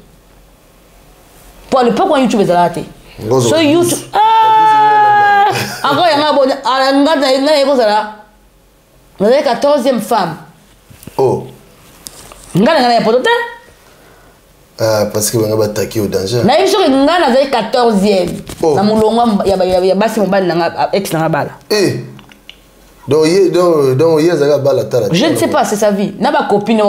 pour le pourquoi YouTube ezalaka so YouTube encore yanga bon ngata na yeko sala na 14e femme oh ngana ya poto te parce que on va attaquer au danger na biso ngana za 14e na mulongo ya basi mobile na ex na bala donc ça bala tara je ne sais pas c'est sa vie na ba copine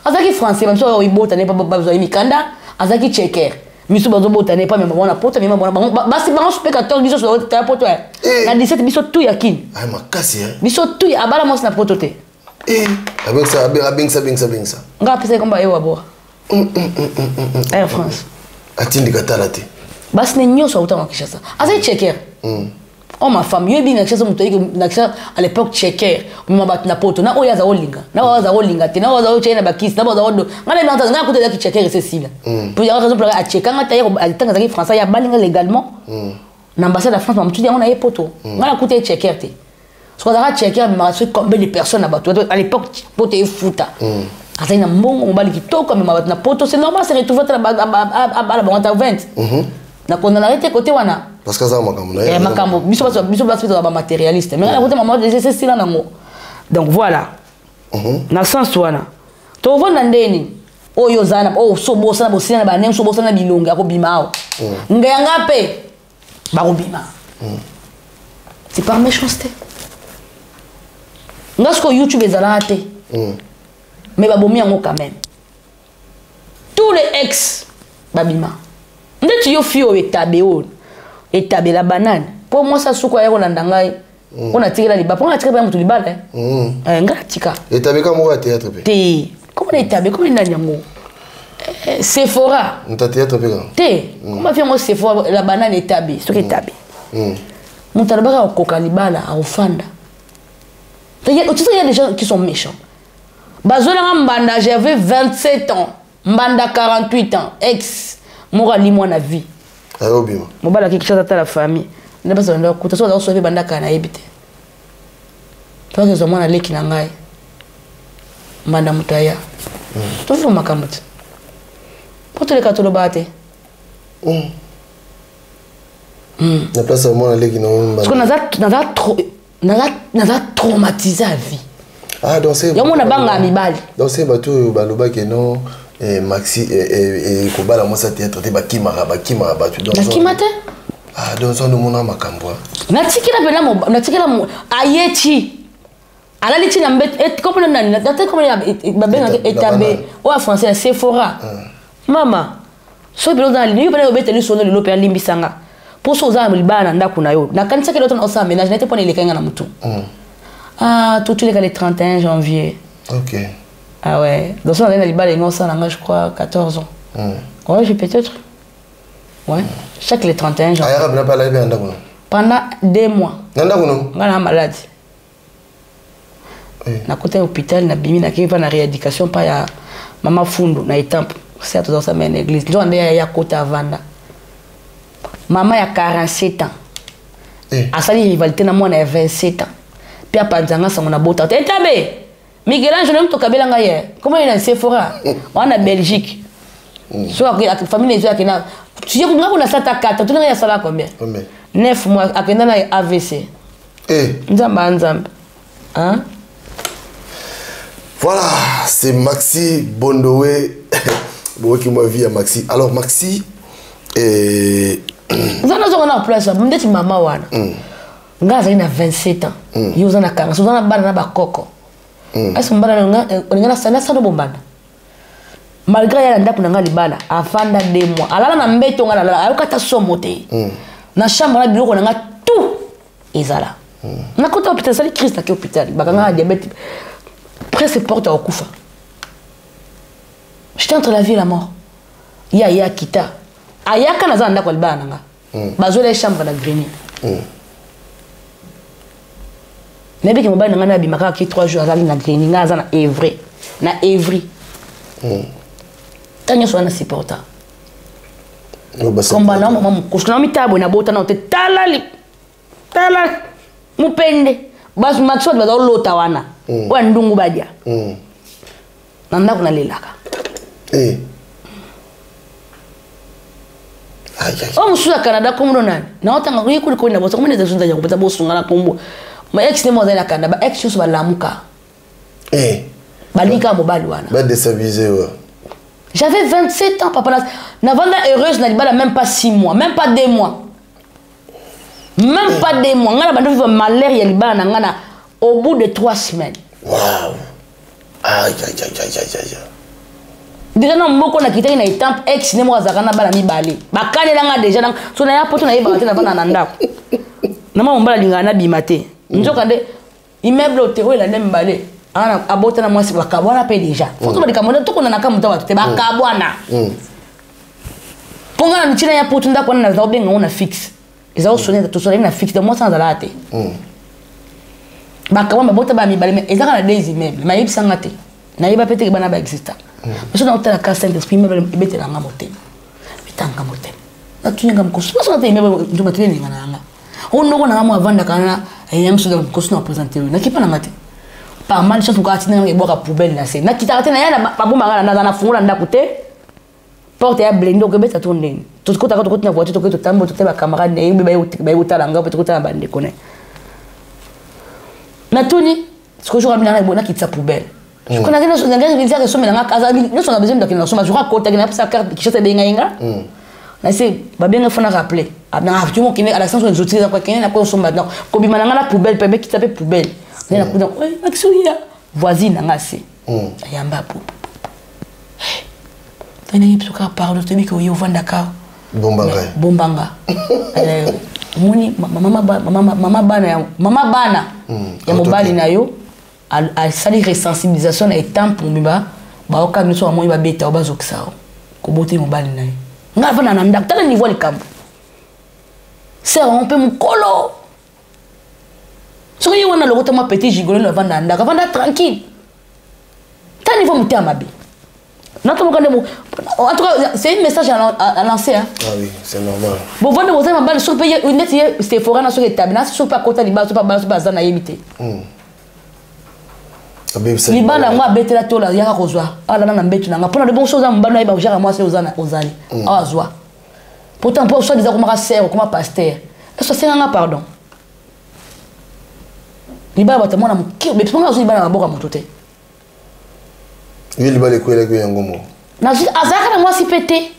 azaki français même so ibota ne pas besoin mikanda azaki checker miso bazo bota ne pas même on a poto même on basi ba on 14 biso so ta poto na 17 biso tout yakin ah makasi biso tout abala mos na poto te avec ça nga pesa komba ewa bo Air France atindi katala te basi ne nyoso autant Kinshasa azaki checker oh ma femme yo bi na Kinshasa muto na Kinshasa à l'époque checker mama bat na poto na oya za olinga na oya za olinga te na oya za chena bakis na oya za odo ngale na ngaka kuta ki checker c'est cible pour y raison pour a checker ngata yo tanga za français ya balinga légalement na ambassade de France mamu tu dis on a poto ngala kuta checker te so za checker mais ma combien de personnes là-bas à l'époque poto est futa azina mbongo mobali kitoko mais ma bat na poto c'est normal c'est retrouver à la bonne 20 na kona arrêté côté wana parce que ça makambo na makambo biso ba matérialiste mais na côté maman c'est style nango donc voilà na sens wana to vona ndeni oyo zana o so bosa na bosina ba nem so bosa na bilonga ko bimao ngaya pe ba ko bima c'est par méchanceté ngasko YouTube ezalate mais ba bomi yango quand même tous les ex ba bima ndeti yo fio etabe la banane pour moi ça souko ya kolanda ngai on a tiré la liba pour on a tiré ba mutu libala ngala tika etabe ka mo théâtre pe te comment etabe comment ndani yango Sephora nta théâtre pe te comment fait moi Sephora la banane etabe ce que etabe mutu alabaka koka libala a ofanda te y a des gens qui sont méchants bazola mbanda j'avais 27 ans mbanda 48 ans ex morali moi na vie ayo bima mobala ki kishata la famille ne pas ça ko taso da so fe banda kana ebite to zo mwana leki na ngai mbanda mutaya to fo makamut poto le katolo bate na place mwana leki na mbanda parce que naza trop naza traumatisé à vie. Ah, donc c'est... Y'a mon abanga amibali. Donc c'est bateau, baloba que non, Maxi, et Kobala, moi ça t'a traité, bakimara, tu dois... Bakimate? Ah, donc ça nous montre ma cambois. Natikila mo, ayeti. Alalichi na mbet, et comme on a, étabé, ou en français, Sephora. Maman, so bilo dans l'île, il y a des sonnes de l'opéra Limbisanga. Pour ça, on a mis bana ndakuna yo. Na kanisa que l'autre on s'en ménage, n'était pas les kenga na mutu. Ah, tout les 31 janvier. Ok. Ah ouais. Donc ça, on a les balles, je crois, 14 ans. Ouais, j'ai peut-être. Ouais. Chaque les 31 janvier. Pendant 2 mois. On a malade. Na côté hôpital, na bimi, na kiva na rééducation, pas ya maman fundo, na étampe. C'est tout dans sa main église. Nous on est à côté à Vanda. Maman a 47 ans. A sali rivalité na moi na 27 ans. Puis à Panzanga ça mon abota. Etabe. Miguel Angel on to kabela ngaye. Comment il a Sephora? On a Belgique. Soit la famille les qui na tu sais qu'on a ça ta 4, tu n'as ça combien? 9 mois à kenda na AVC. Nzamba nzamba. Hein? Voilà, c'est Maxi Bondowe. Bon, qui m'a vu à Maxi. Alors, Maxi. Vous avez en place, vous êtes maman. Vous avez 27 ans. Vous avez 40 ans. Vous avez un coco. Est-ce que vous avez un salaire de bombe? Malgré que vous avez un libala, avant 2 mois. Alors, vous avez un béton, vous avez un somoté. Dans la chambre, vous avez tout. Et ça là. Vous avez un hôpital, c'est Christ qui est hôpital. Vous avez un diabète. Presque porte au Koufa. J'étais entre la vie et la mort. Il y a Kita. Ayaka nazanda kwa libana nga. Bazo les chambres na grenier. Nebi ki mobile nga na bimaka ki 3 jours azali na grenier nga azana Evry. Na Evry. Tanyo so na supporta. Komba na mama kushuna mitabo na bota na tala mupende. Bas maxwad ba lota wana. Wa ndungu badia. Nanda kuna lelaka. Oh, monsieur au Canada, comme on a. Non, tant que vous connaissez, vous connaissez des choses qui ont été sur la combo. Mais ex-némo dans la Canada, ex-chose sur la mouka. Balika Mobalouana. Ben déstabilisé, ouais. J'avais 27 ans, papa. Navanda heureuse, n'a pas même pas 6 mois, même pas 2 mois. Même pas 2 mois. On a vivre malheur, il y a Libana, au bout de 3 semaines. Waouh! Aïe, aïe, aïe, aïe, aïe, aïe. Déjà non moko na kitaki na étampe ex ne mo azakana bala mibale bakane langa déjà donc so na ya poto na yeba na bana ndako na mama mbala lingana bimate nzoka nde immeuble otero la nem balé ana abota na mwasi bakabwana pe déjà foto balika monda to kona na kamuta watu te bakabwana ponga na china ya poto ndako na za obenga ona fixe ezao sonner to sonner na fixe de moi sans alate bakabwana bota ba mibale mais ezaka na des immeubles ma yebisa ngate na yeba pete bana ba exista. Mais on a la casse d'esprit, mais il met la gamote. Bitanga mote. Na tunyanga mkosu. Parce que na ndio mateni ngana. On no na ngamu avanda kana yamsu de mkosu na présenter. Na kipa na ngate. Pas mal chance ko atina ngeboka poubelle na se. Na kitaka na yana babuma ngana na fungula ndakute. Porte ya blendo ko beta tondeni. To ko taka to na voiture to ko to tambo to ba camarade ne ba utala ngapa to ko ta bande kone. Na tuni, ce que je ramène na bona kitsa poubelle. Je connais des gens qui sont dans la casa. Nous sommes besoin de quelqu'un. Je crois qu'on a une carte qui est bien inga. Mais c'est bien qu'il faut nous rappeler. Après, tu vois qu'il y a à l'accent sur les outils. Qu'il y a quoi sommes maintenant. Comme il y a la poubelle, peut-être qu'il s'appelle poubelle. Il y a quoi donc? Oui, Maxouia. Voisine, on a c'est. Il y a un bas pour. Il y a une petite parole de Temi qui est au vent d'accord. Bombanga. Bombanga. Moni, maman bana. Ya mobali na yo. À sali resensibilisation et temps pour miba ba oka miso wa moyi ba beta oba zokisao ko bote mobali nayi nga vana na ndak tala niveau le camp c'est on peut mukolo so yi wana lokota ma petit gigolo na vana ndak vanda tranquille ta niveau muté mabi notre mo kande en tout cas c'est un message à lancer hein. Ah oui c'est normal bon vanda bote ma balle sur payer une net c'est fora na sur établi na sur pas kota liba sur pas balle sur bazana yebité libala moi betela tola yaka kozwa ala na mbetu nanga pona de bon chose mbana iba ujara moi c'est ozali azwa pourtant pour ça disait comme sœur comme pasteur est-ce que c'est un pardon libala bato mwana moke mais ponga zo libala maboka moto te ye libala ekwela ko yango mo na azaka na moi si pété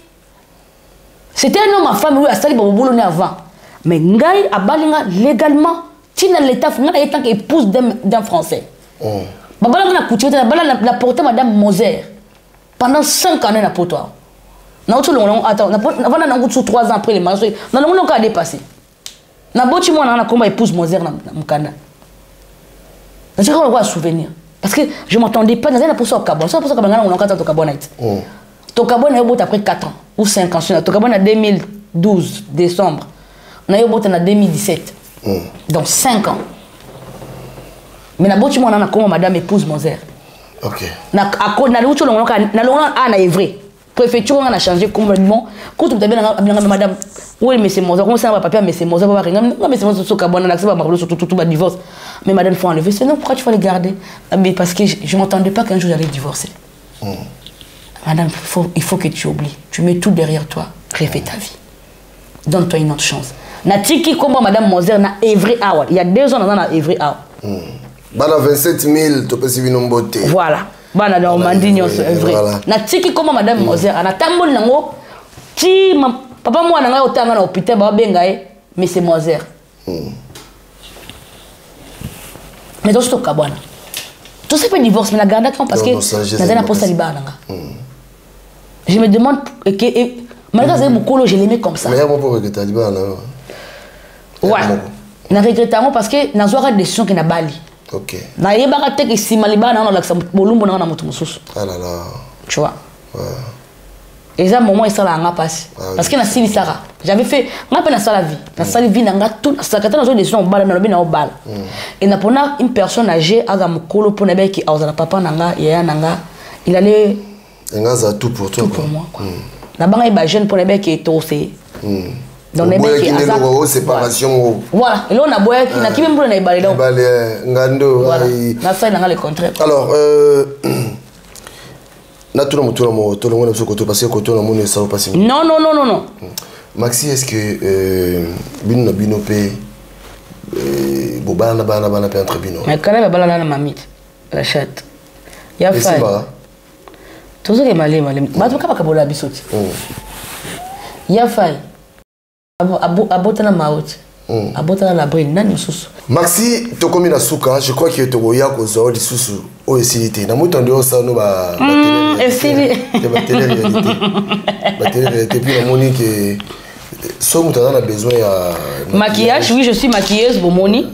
c'était un homme à femme oui asali ba bolo ne avant mais ngai abalinga légalement tina l'état ngana étant épouse d'un français babala na couture la porter madame Moser pendant 5 années na poto na autre long attends na 3 ans après les mariages na long ka dépassé na boti moi na komba épouse Moser na mukanda na je crois souvenir parce que je m'entendais pas dans pour ça au Gabon ça pour ça que on a au Gabon night to Gabon na bota après 4 ans ou 5 ans to Gabon en 2012 décembre on a bota en 2017 donc 5 ans mais na boti moi na komba madame épouse Moser OK na luto longo na longo na Evry préfecture on a changé complètement quand tu as madame oui mais c'est Moser on sait pas papier mais c'est Moser pas rien mais c'est Moser Gabon on accepte pas sur tout ba divorce mais madame faut enlever c'est non pourquoi tu vas les garder mais parce que je m'entendais pas qu'un jour j'allais divorcer madame il faut que tu oublies tu mets tout derrière toi refais ta vie donne-toi une autre chance na tiki comme madame Moser na Evry Hour il y a 2 ans dans la Evry Hour bana 27 000 to pesi bino mbote voilà bana dans mandinyo c'est vrai na tiki comme madame Moser ana tambol nango ti papa moi nanga otanga na hôpital ba benga mais c'est Moser mais donc stoka bwana tout ça peut divorce mais la garde parce que na na poste liba nanga je me demande que malgré beaucoup je l'aimais comme ça mais bon pour que taliban ouais na regrettant parce que na zoa décision que na bali OK na yebaka te que si maliba na la bolumbo na mutu mususu ah là là tu vois ouais et ça moment ça là nga passe parce que na sili sara j'avais fait nga pe na sala vie na sala vie na nga tout ça quand on décision bala na lobi na bala et na pona une personne âgée aga mukolo pona be ki auzana papa nanga yaya nanga il allait nga za tout pour toi pour moi quoi na banga ba jeune pona be ki tosé donc les mecs qui ont séparation voilà et là on a boya qui na kimembo na ibale donc ngando na ça na le contraire alors na tout le monde parce que côté le monde ça va passer non Maxi est-ce que bino pe bana pe entre bino mais quand même bana na mamite la chatte ya fa tout ce que malé ba to ka bola bisoti ya fa abotana maouti abotana la brine nani mususu Maxi to komi na suka je crois que to ya ko zo di susu o esilité na mutondo o sa no ba esili ba télé puis la monique so mutana na besoin ya maquillage oui je suis maquilleuse bomoni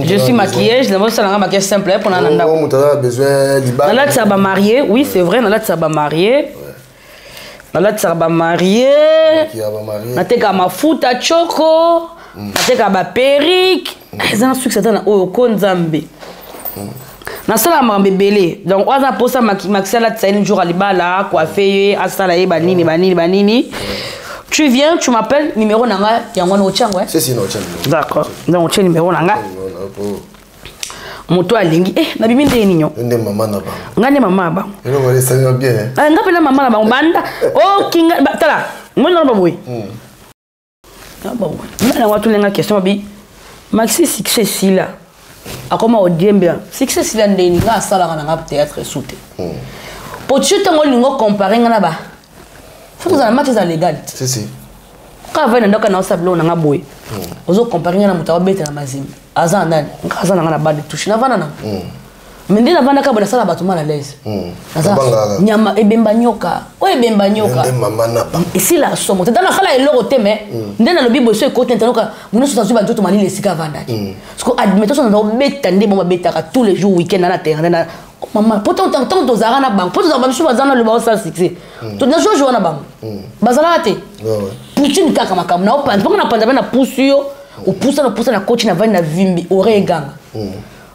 je suis maquilleuse na bossa na maquillage simple pour na nda o mutana besoin liba na la tsaba marié oui c'est vrai na la tsaba marié na tsaba marié na teka mafuta choko na teka ba perruque ezana succès na o konzambe na sala mambe belé donc on a posé maxi la tsani jour à libala coiffé asala e banini tu viens tu m'appelles numéro nanga yango no chango c'est si no chango d'accord donc tu numéro nanga moto alingi na bimi nde ninyo nde mama na ba ngane mama ba eno wale sanya bien ngape na mama na ba banda o kinga tala ngone ba boy ba boy na watu lenga question bi maxi succès sila akoma odiembe succès sila nde ni nga sala nga théâtre souté pour tu tango lingo comparer ngana ba faut que ça match ça légal si quand va ndoka na sablo nga boy ozo comparer ngana mutawa bete na mazimba azana na bande touche na vana na mais ndina vana ka bona sala batuma à l'aise nyama ebemba nyoka o ebemba nyoka mama na ba ici la somo tata na sala eloko te mais ndena lobi boso ekote ntanoka muno so tazuba nzoto mali lesika vanda parce que admettons on va beta ndé bon beta tous les jours week-end na terrain na maman pourtant tant to zara na bank pourtant za bamshu bazana le ba ça succès to na jojo na bank bazala te poutine kaka makam na opanda pona panda na poussio ou poussa na coach na vani na vimbi oreganga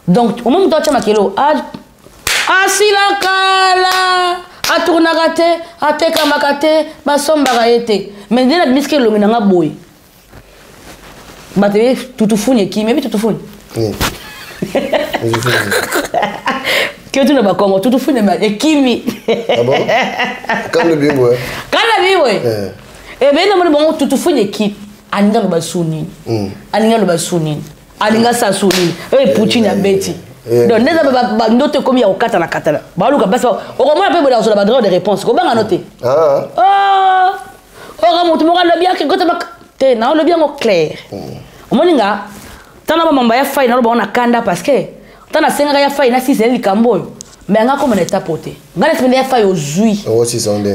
donc au moment où tu as makelo asila kala atourna raté ateka makate basomba raete mais dès la miske longi na boy baté tutufuni ki mais tutufuni que tu ne pas comment tutufuni ma ekimi ah bon quand le bibo et ben non bon tutufuni ki aninga lo basuni aninga lo basuni alinga sasuli Poutine a beti donc neza ba note comme ya okata na katala ba luka basi au moins pe bola sur la droit de réponse ko banga noter moto mo le bien que gote bak te na le bien au clair omoninga tana ba mamba ya fai na ba ona kanda parce que tana senga ya fai na 6 likambo mais nga comme l'état poté ngana tmende ya fai ozui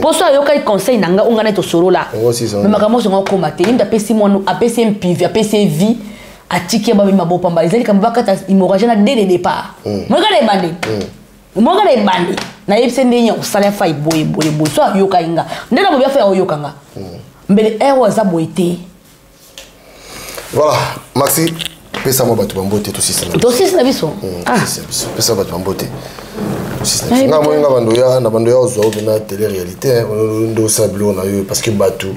pour ça yo kai conseil nanga ongana to solo là mais makamo so ngoko mate inda pesi mono apesi MPV apesi vie atiki ba bima bo pamba ezali kamba kata hémorragie na dès le départ mo ga le bandi na yebse ndenya osala fai boy so yo kai nga ndena mo bia fai yo kanga mbele ero za boité voilà Maxi pesa mo batu bambote to système to système biso pesa batu bambote nga moinga bando ya ozo na télé réalité ndo sablo na yo parce que batu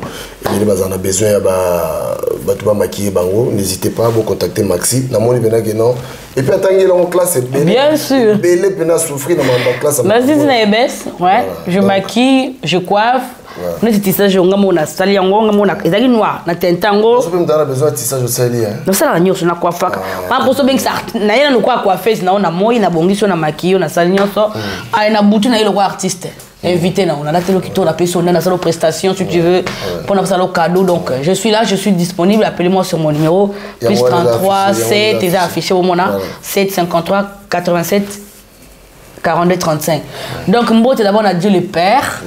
il bazana besoin ya batu ba maquiller bango n'hésitez pas à vous contacter Maxi na moni bena que non et puis attendez là en classe bien sûr belé pena souffrir dans ma classe merci na ebes ouais je maquille je coiffe nous c'est tissage ngamo na sali yango ngamo na ezali noir na tentango so peut me donner besoin de tissage au sali hein na sala nyoso na coiffaka pa poso bengi sa na yena no kwa coiffeuse na ona moi na bongiso na maquillage na sali nyoso ai na butu na ile kwa artiste invité na on a la télé qui tourne la personne na sala prestation si tu veux pour na sala cadeau donc je suis là je suis disponible appelez-moi sur mon numéro plus 33 7 déjà affiché au mona 753 87 42 35. Donc Mbote d'abord on a Dieu le Père.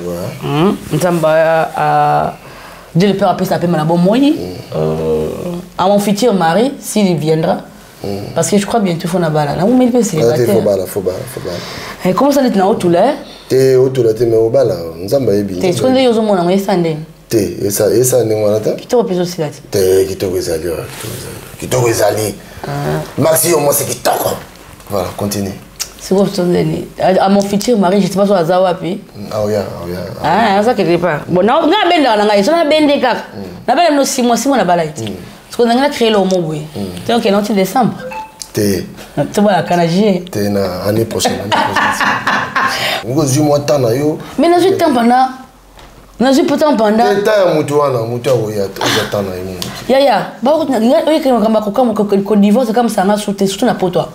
Dieu le Père après ça s'appelle Manabo Moyi. À mon futur mari s'il viendra. Parce que je crois bientôt faut na bala. Là où mais il faut bala. Et comment ça est na autour là? Te autour là te mais au bala. Nzamba yebi. Te ce qu'on dit yozo mona ngwe sande. Te esa ni mwana ta? Kitoko peso silati. Te kitoko ezali. Kitoko ezali. Maxi au moins c'est kitoko. Voilà, continue. C'est quoi à mon futur mari, je sais pas si ça va puis. Ah, ça quelque part. Bon, non, on a ben dans la on a ben des gars. On a ben nos 6 mois la balade. Parce qu'on a créé le mot oui. Donc en décembre. Tu vois la canagé. Tu na année prochaine. Ngo zu moi temps na yo. Mais na zu temps pendant. Na zu pourtant pendant. Temps mutu wana mutu oya temps na yo. Ya ba ko kama ko divorce comme ça na surtout na poto.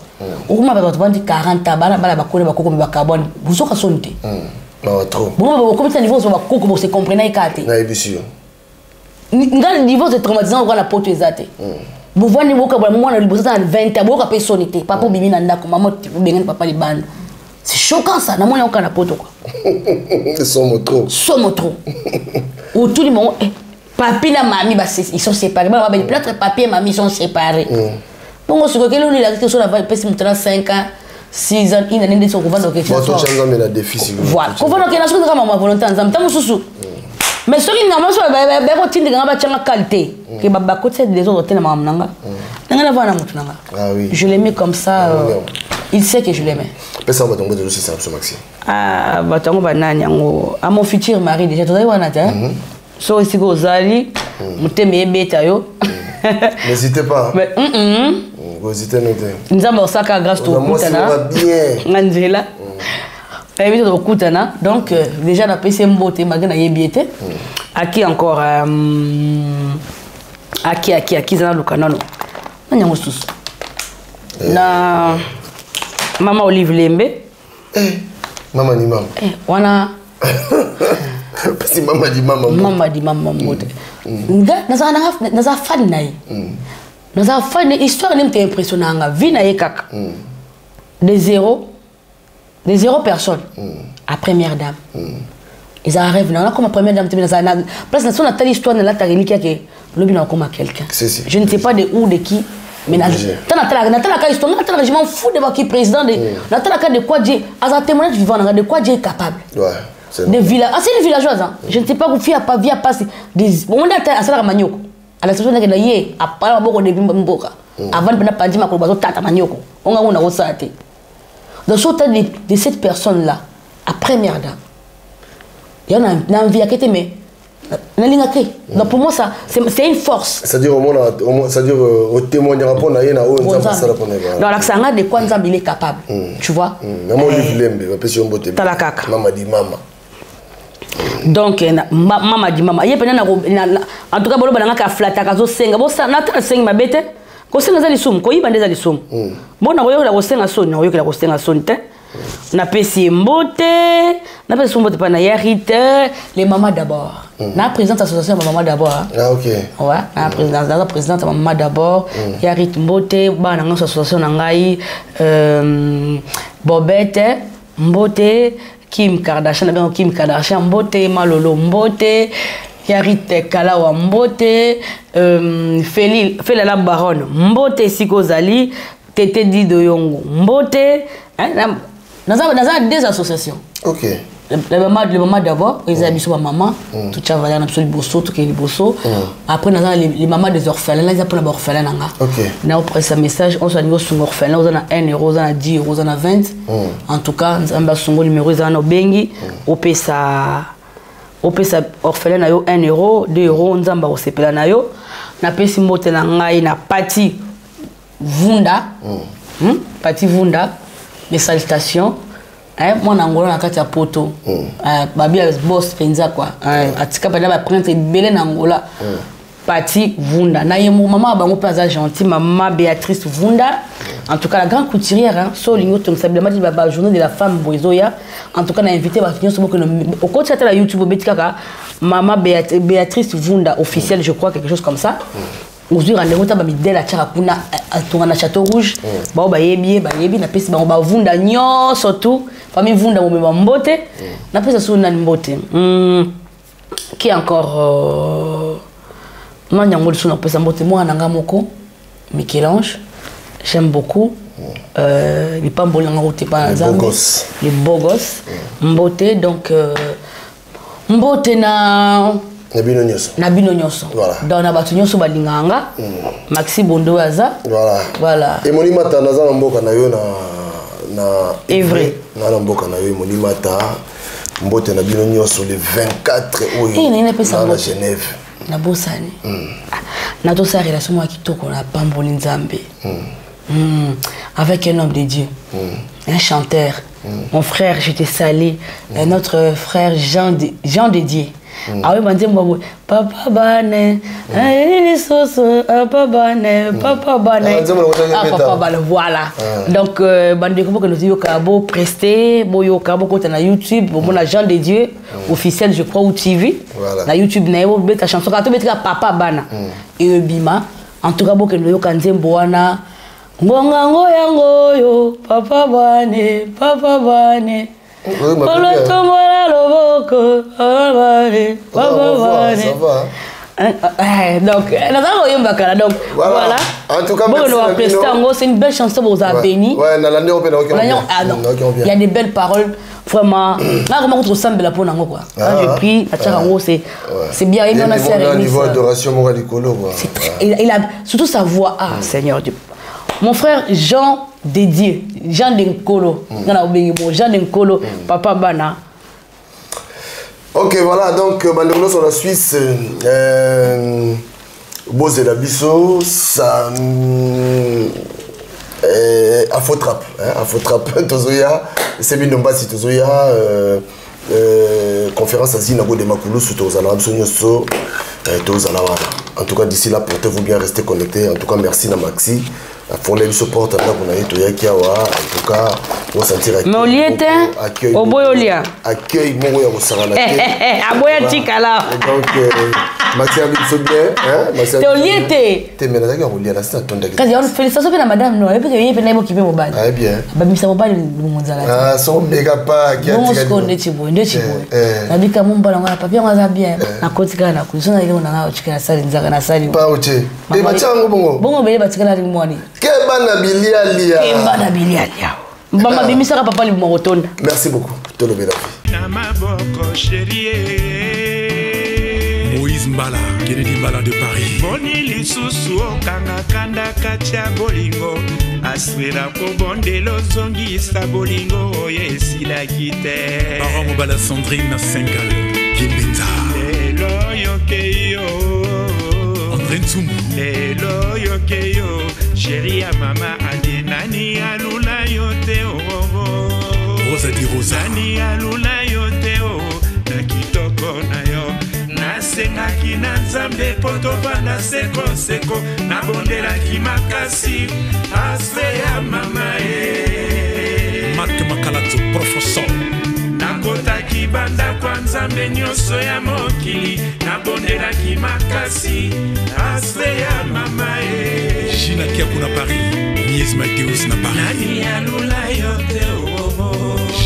Ukuma ba to bandi 40 bana bakole bakoko ba carbone buzoka sonte ba trop bon ba ko petit divorce ba koko bo se comprendre ikate na bien ngal divorce traumatisant ko la poto ezate bo vandi boka ba mwana liboso na 20 boka personnalité papa bibi na ndako maman bengani papa libanda c'est choquant ça na mwana oka na poto quoi somo trop ou tout le monde papi na mami ils sont séparés ba peut-être papi et mamie sont séparés. Bon, ce que l'on a dit sur la vague, c'est 5 ans, 6 ans, il y a des gens qui vont donc voilà. Qu'on va donc il y a ce que maman volonté ensemble. Tant sous. Mais ce qui normalement soit ben routine de grande bâtiment qualité. Que baba côté des autres hôtels maman nanga. Nanga la voir na mutu nanga. Ah oui. Je l'aimais comme ça. Il sait que je l'aimais. Pesa ba tongo de aussi ça Maxi. Ah ba tongo ba nani yango. À mon futur mari déjà toi wana ta. So ici go zali. Muteme beta yo. N'hésitez pas. Mais n'hésitez pas. Nous avons ça grâce au Koutana. Angela. Et au Koutana. Donc déjà la PC Mbote malgré na yebiete. À qui encore à qui zana lukanano. Na nyango susu. Na Mama Olive Lembe. Mama ni mama. Wana parce que maman dit maman Mbote. Naza fan naï. Naza fan histoire n'importe impressionnant. Vie naï kaka. De zéro personnes. À première dame. Ils arrivent là comme première dame. Place na son telle histoire na la tarelique que le bien comme quelqu'un. Je ne sais pas de où de qui. Mais Natala histoire, je m'en fous de qui président de Natala de quoi Dieu a témoignage vivant de quoi Dieu est capable. Des villages, c'est des villageois hein. Je ne sais pas où via passer des on a à ça manioko. À la station de Gaye, à part beaucoup de Bimboka. Avant de pas dire ma tata manioko. On a ressorti. Dans ce tas de cette personne là, à première dame. Il y en a une vie à quitter mais donc pour moi ça c'est une force. C'est-à-dire au moins c'est-à-dire au témoignage rapport na yena o nzamba sala pour ne. Dans l'accent de quoi nzamba il est capable. Tu vois? Na mo lembe ba pesi mbote. Talakaka. Mama dit mama. Donc maman dit maman. Yé pena en tout cas bolo balanga ka flata ka zo senga bo na ta senga mabete. kosenga za lisumu koyiba nde za lisumu mbona koyokela kosenga soni na koyokela kosenga soni te napesi mbote napesi mbote pa na yarite les mamans d'abord na présidente association maman d'abord ah ok ouais na présidente maman d'abord yarite mbote bana ngso association na ngai Bobette mbote Kim Kardashian mbote Malolo mbote Yarite Kalawa mbote Feli la Baronne mbote Sikozali Tete Dido Yongo mbote naza des associations. OK. Le maman d'abord, ils avaient mis ma maman, tout ça va aller bosso, tout qui bosso. Après les mamans des orphelins, là ils appellent les orphelins OK. Là après ce message, on soit niveau sur orphelin, on a 1 euro, on a 10 euros, on a 20. En tout cas, on a son numéro on a bengi, on paie ça orphelin na yo 1 euro, 2 euros, on a sepela na yo. Na pesi mbote na ngai na Pati Vunda. Pati Vunda. Mes salutations. Moi Angola na kati ya poto. Babi boss penza quoi. Atika pa ba prendre belé na Angola. Pati Vunda. Na yemo maman bango plaza gentil maman Béatrice Vunda. En tout cas la grande couturière so lingo to sablement di baba journée de la femme bozoya. En tout cas na invité ba kinyo so boko au côté de la YouTube betika maman Béatrice Vunda officielle je crois quelque chose comme ça. Aujourd'hui rendez-vous ta ba midela tchaka kuna atunga na Château Rouge ba ba yebi na pesi ba vunda nyo surtout famille vunda mo mbote na pesa so na mbote qui encore moi nyango so na pesa mbote moi nanga moko Michel-Ange j'aime beaucoup les pamboli nga route pa nzambe les beaux gosses mbote donc mbote na Nabino Nyoso. Voilà. Dans la batu Nyoso balinganga. Maxi Bondo Aza. Voilà. Et moni mata naza na mboka na yo na Evry. Na mboka na yo moni mata mbote Nabino Nyoso le 24 oyo. Na Genève. Na bosani. Na to sa relation moi kitoko na pamboli nzambe. Avec un homme de Dieu. Un chanteur. Mon frère, je te salue. Notre frère Jean de Dieu. Ah oui, je dis, papa bane, papa bane, papa bane. Ah, papa bane, voilà. Donc, je dis que nous avons presté, nous avons na YouTube, nous avons Jean de Dieu, officiel, je crois, ou TV. Na YouTube, nous avons ta chanson, quand tu mets papa bane. Et bima, en tout cas, nous avons boana. Ngonga ngoya ngoyo, papa bane, papa bane. Voilà. Donc, voilà. En tout cas, c'est une belle chanson pour vous béni. Il y a des belles paroles. Vraiment, là, comment on ressemble la peau dans quoi. Je prie, c'est bien. Il a un niveau d'adoration, il a surtout sa voix. Ah, Seigneur Dieu. Mon frère Jean Dédié, Jean Denkolo, Jean Denkolo, Papa Bana. Ok, voilà, donc, Banderolo sur la Suisse, Bose la Bisso, ça. Afotrap, Afotrap, Tozoya, Sebi Nombasi Tozoya, conférence à Zinago de Makulu, sous Tozala, Absonyoso, Tozala. En tout cas, d'ici là, portez-vous bien, restez connectés. En tout cas, merci Namaxi. Pour les supports, en tout cas, on sentir accueil. Au boyolia. Accueil, mon au Sarana. Aboya Tikala. Donc, Maxi a vu bien. T'es au lié, t'es ménagé au lié, là, c'est un ton de. Quand on félicitations à madame, non, et puis il y a une équipe au bal. Ah, bien. Babi, ça va pas le mondial. Ah, son méga pas qui a dit. On se chibo, on chibo. On dit que mon ballon a papier, on a bien. Na kotika na kuzona ile unanga uchika sali nzaka na sali. Pa uche. E machango bongo. Bongo bele batikana ni mwani. Kebana bilialia. Kebana bilialia. Mbamba bimisaka papa li morotonda. Merci beaucoup. Tolobela. Na maboko chérie. Moïse Mbala, Kennedy Mbala de Paris. Boni lisusu okanga kanda katia bolingo. Aswela ko bondelo zongisa bolingo yesila kite. Paramo Mbala Sandrine na Sengal, Kimbinza. Lelo yokeyo. André Nsumu. Lelo yokeyo. Chérie ya mama adenani alula yote oh. Rosa di Rosa. Nani alula yote oh. Na kitoko na yo. Na senga nasengaki na nzambe po tovanda sekoseko nabondelaki makasi aspe ya mama Marc Makalazo professeur nakotaki banda kwa nzambe nyonso ya mokili nabondelaki makasi aspe ya mama Gina Kiakou na Paris Nies Maïteus na Paris nani alula yo te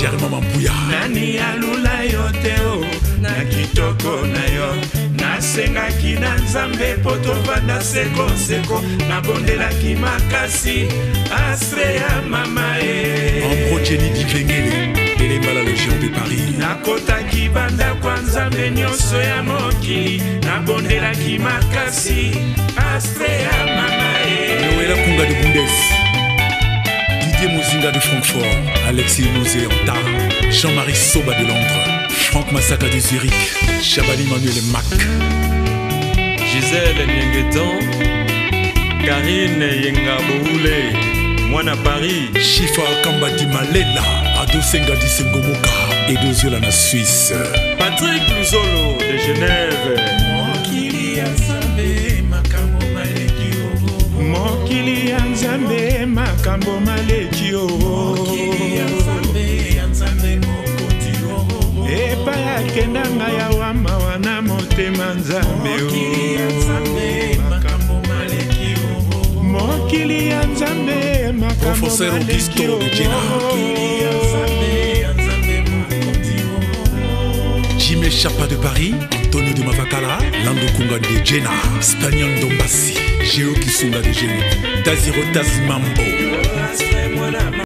Germain Mambuya nani alula yo te na kitoko na yo nasengaki na nzambe po tovanda sekoseko nabondelaki makasi aspe ya mama Ambro Jenny Divengele Elemba la Légion de Paris nakotaki banda kwa nzambe nyonso ya mokili nabondelaki makasi aspe ya mama Noëlla Kunga de Bundes Didier Mozinga de Francfort Alexis Mosé Anta Jean-Marie Soba de Londres Franck Massaka de Zurich Chabani Manuel Mac Gisèle Nyengetan Karine Yengaboule Mwana Paris Chifa Kamba di Malela Ado Senga di Sengomoka Edoziola na Suisse Patrick Luzolo de Genève mokili ya nzambe makambo maleki mokili ya nzambe makambo maleki epa yakendanga ya wama wana motema nzambe mokili ya nzambe Professeur Augusto de Jena Jimé Chapa de Paris Antonio de Mavakala Lando Kunga de Jena Spanion Dombassi Géo Kisunga de Génie Taziro Tazimambo